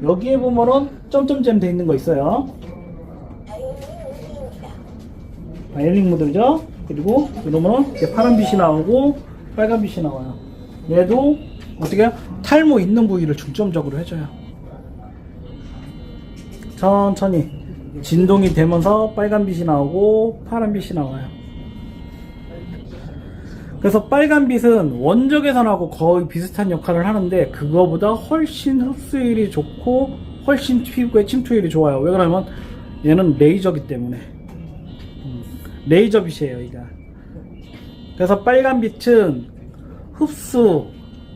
여기에 보면은 점점점 돼 있는 거 있어요. 엘링 모드죠. 그리고 이러면은 이렇게 파란 빛이 나오고 빨간 빛이 나와요. 얘도 어떻게 해요? 탈모 있는 부위를 중점적으로 해줘요. 천천히 진동이 되면서 빨간 빛이 나오고 파란 빛이 나와요. 그래서 빨간 빛은 원적외선하고 거의 비슷한 역할을 하는데 그거보다 훨씬 흡수율이 좋고 훨씬 피부에 침투율이 좋아요. 왜 그러냐면 얘는 레이저기 때문에. 레이저 빛이에요, 이가. 그래서 빨간 빛은 흡수,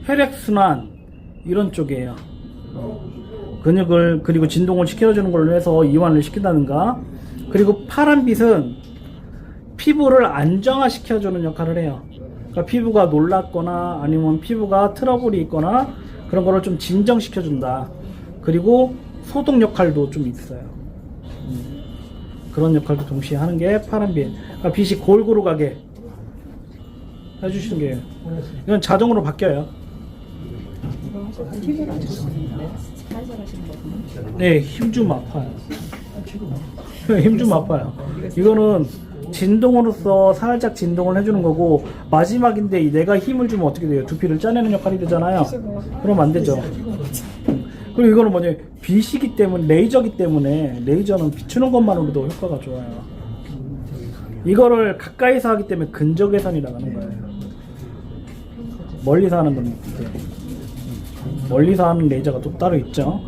혈액순환 이런 쪽이에요. 근육을 그리고 진동을 시켜주는 걸로 해서 이완을 시킨다든가. 그리고 파란 빛은 피부를 안정화시켜주는 역할을 해요. 그러니까 피부가 놀랐거나 아니면 피부가 트러블이 있거나 그런 거를 좀 진정시켜준다. 그리고 소독 역할도 좀 있어요. 그런 역할도 동시에 하는 게 파란 빛. 그러니까 빛이 골고루 가게 해주시는 게 이건 자동으로 바뀌어요. TV를 안 주시는데 스파이서 하시는 거구나. 네, 힘 좀 아파요. 힘 좀 아파요. 이거는 진동으로서 살짝 진동을 해주는 거고 마지막인데 내가 힘을 주면 어떻게 돼요? 두피를 짜내는 역할이 되잖아요. 그럼 안 되죠. 그리고 이거는 뭐냐, 빛이기 때문에, 레이저기 때문에 레이저는 비추는 것만으로도 효과가 좋아요. 이거를 가까이서 하기 때문에 근적외선이라고 하는 거예요. 멀리서 하는 건 이제 멀리서 하는 레이저가 또 따로 있죠.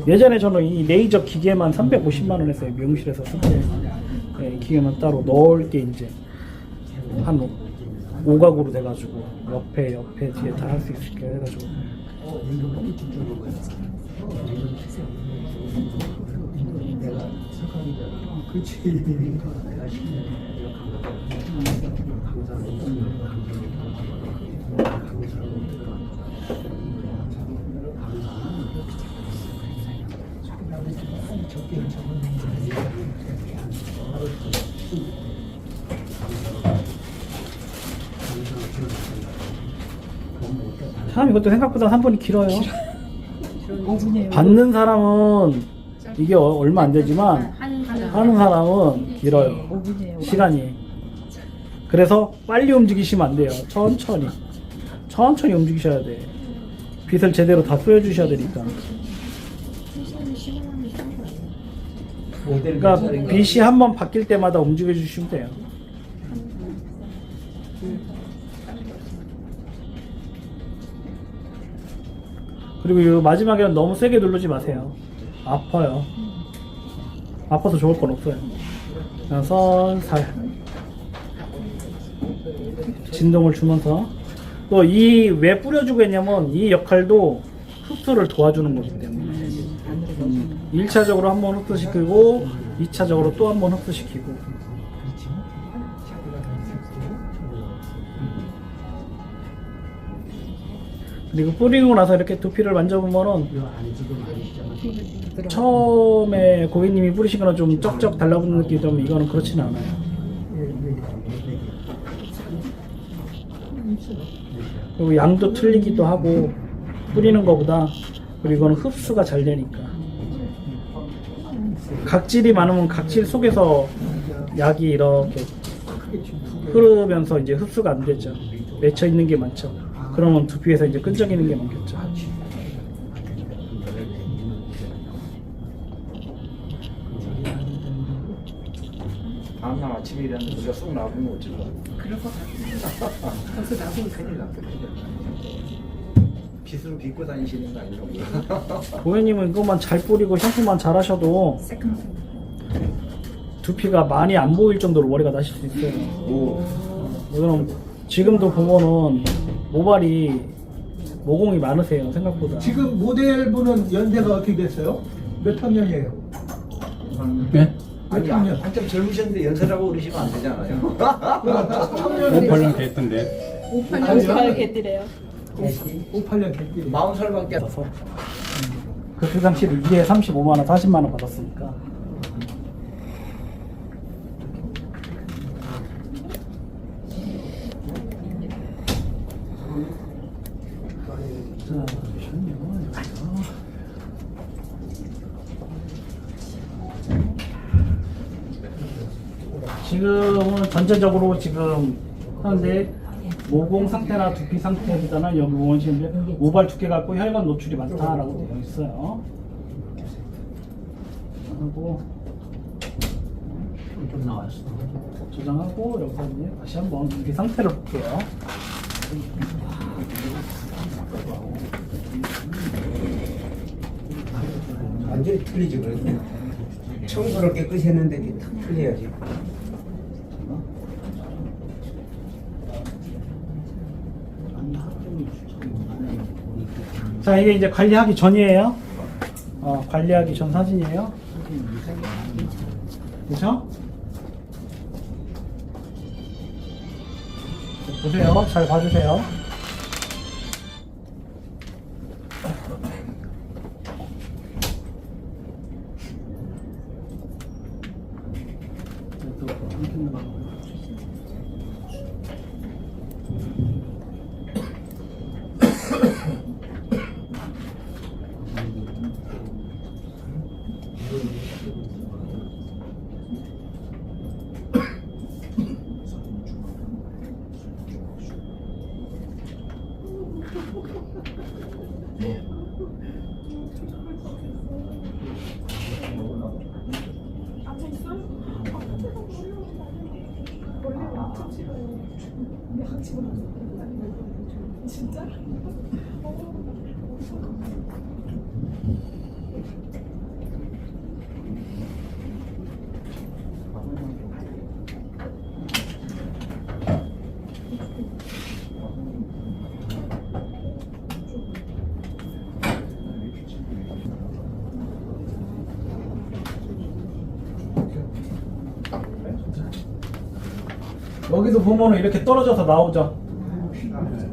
예전에 저는 이 레이저 기계만 350만 원 했어요. 미용실에서 쓸 때. 네, 기계만 따로 넣을 게 이제 한 5각으로 돼가지고 옆에 뒤에 다 할 수 있게 해가지고. 그렇지. 참 이것도 생각보다 3분이 길어요. 5분이에요. 받는 사람은 이게 얼마 안 되지만 하는 사람은 길어요. 5분이에요. 시간이. 그래서 빨리 움직이시면 안 돼요. 천천히 움직이셔야 돼. 빛을 제대로 다 쏘여주셔야 되니까. 그러니까 빛이 한번 바뀔 때마다 움직여 주시면 돼요. 그리고 이 마지막에는 너무 세게 누르지 마세요. 아파요. 아파서 좋을 건 없어요. 그냥 살살 진동을 주면서. 또 이 왜 뿌려주고 했냐면 이 역할도 흡수를 도와주는 거기 때문에 1차적으로 한번 흡수시키고 2차적으로 또 한번 흡수시키고. 그리고 뿌리고 나서 이렇게 두피를 만져보면은 처음에 고객님이 뿌리시거나 좀 쩍쩍 달라붙는 느낌이 들면 이거는 그렇지는 않아요. 그리고 양도 틀리기도 하고 뿌리는 것보다. 그리고 이거는 흡수가 잘 되니까. 각질이 많으면 각질 속에서 약이 이렇게 흐르면서 이제 흡수가 안 되죠. 맺혀 있는 게 많죠. 그러면 두피에서 이제 끈적이는 게 많겠죠. 다음날 아침에 일하는데 우리가 쏙 나오는 거 어쩔 거야? 그럴 것 같아요. 벌써 나보고 있어요. 빗으로 빗고 다니시는 거 아니라고? 고객님은 이것만 잘 뿌리고 샴푸만 잘 하셔도 두피가 많이 안 보일 정도로 머리가 나실 수 있어요. 오. 그럼 지금도 보면은 모발이 모공이 많으세요 생각보다. 지금 모델분은 연세가 어떻게 됐어요? 몇 학년이에요? 네? 아니 한참 젊으셨는데 연세라고 그러시면 안 되잖아요. 58년 됐던데. 58 개들이에요. 58년 됐지. 40살밖에 안 그래서 그때 당시에 2에 35만 원, 40만 원 받았으니까. 자, 잠시만요. 지금은 전체적으로 지금 하는데 모공 상태나 두피 상태보다는 여기 보시면 모발 두께 갖고 혈관 노출이 많다라고 되어 있어요. 하고 좀 나왔어. 저장하고 여기서 이제 다시 한번 두피 상태를 볼게요. 완전히 틀리지 그랬네. 청소를 깨끗이 했는데 이게 탁 틀려야지. 자, 이게 이제 관리하기 전이에요. 관리하기 전 사진이에요. 그렇죠? 보세요. 잘 봐주세요. 여기도 보면은 이렇게 떨어져서 나오죠.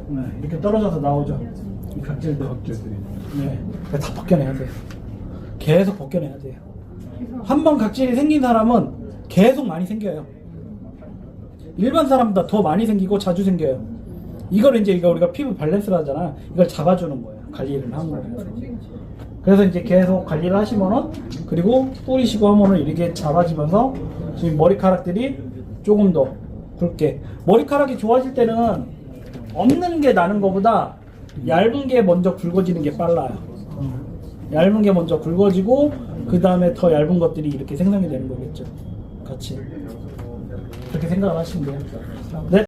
네, 이렇게 떨어져서 나오죠. 이 각질들. 네, 다 벗겨내야 돼요. 계속 벗겨내야 돼요. 한 번 각질이 생긴 사람은 계속 많이 생겨요. 일반 사람보다 더 많이 생기고 자주 생겨요. 이걸 이제 우리가 피부 밸런스를 하잖아. 이걸 잡아주는 거예요. 관리를 하는 거예요. 그래서 이제 계속 관리를 하시면은, 그리고 뿌리시고 하면은 이렇게 잡아지면서 지금 머리카락들이 조금 더 굵게. 머리카락이 좋아질 때는 없는 게 나는 것보다 얇은 게 먼저 굵어지는 게 빨라요. 얇은 게 먼저 굵어지고 그 다음에 더 얇은 것들이 이렇게 생성이 되는 거겠죠. 같이 그렇게 생각을 하시면 돼요. 네.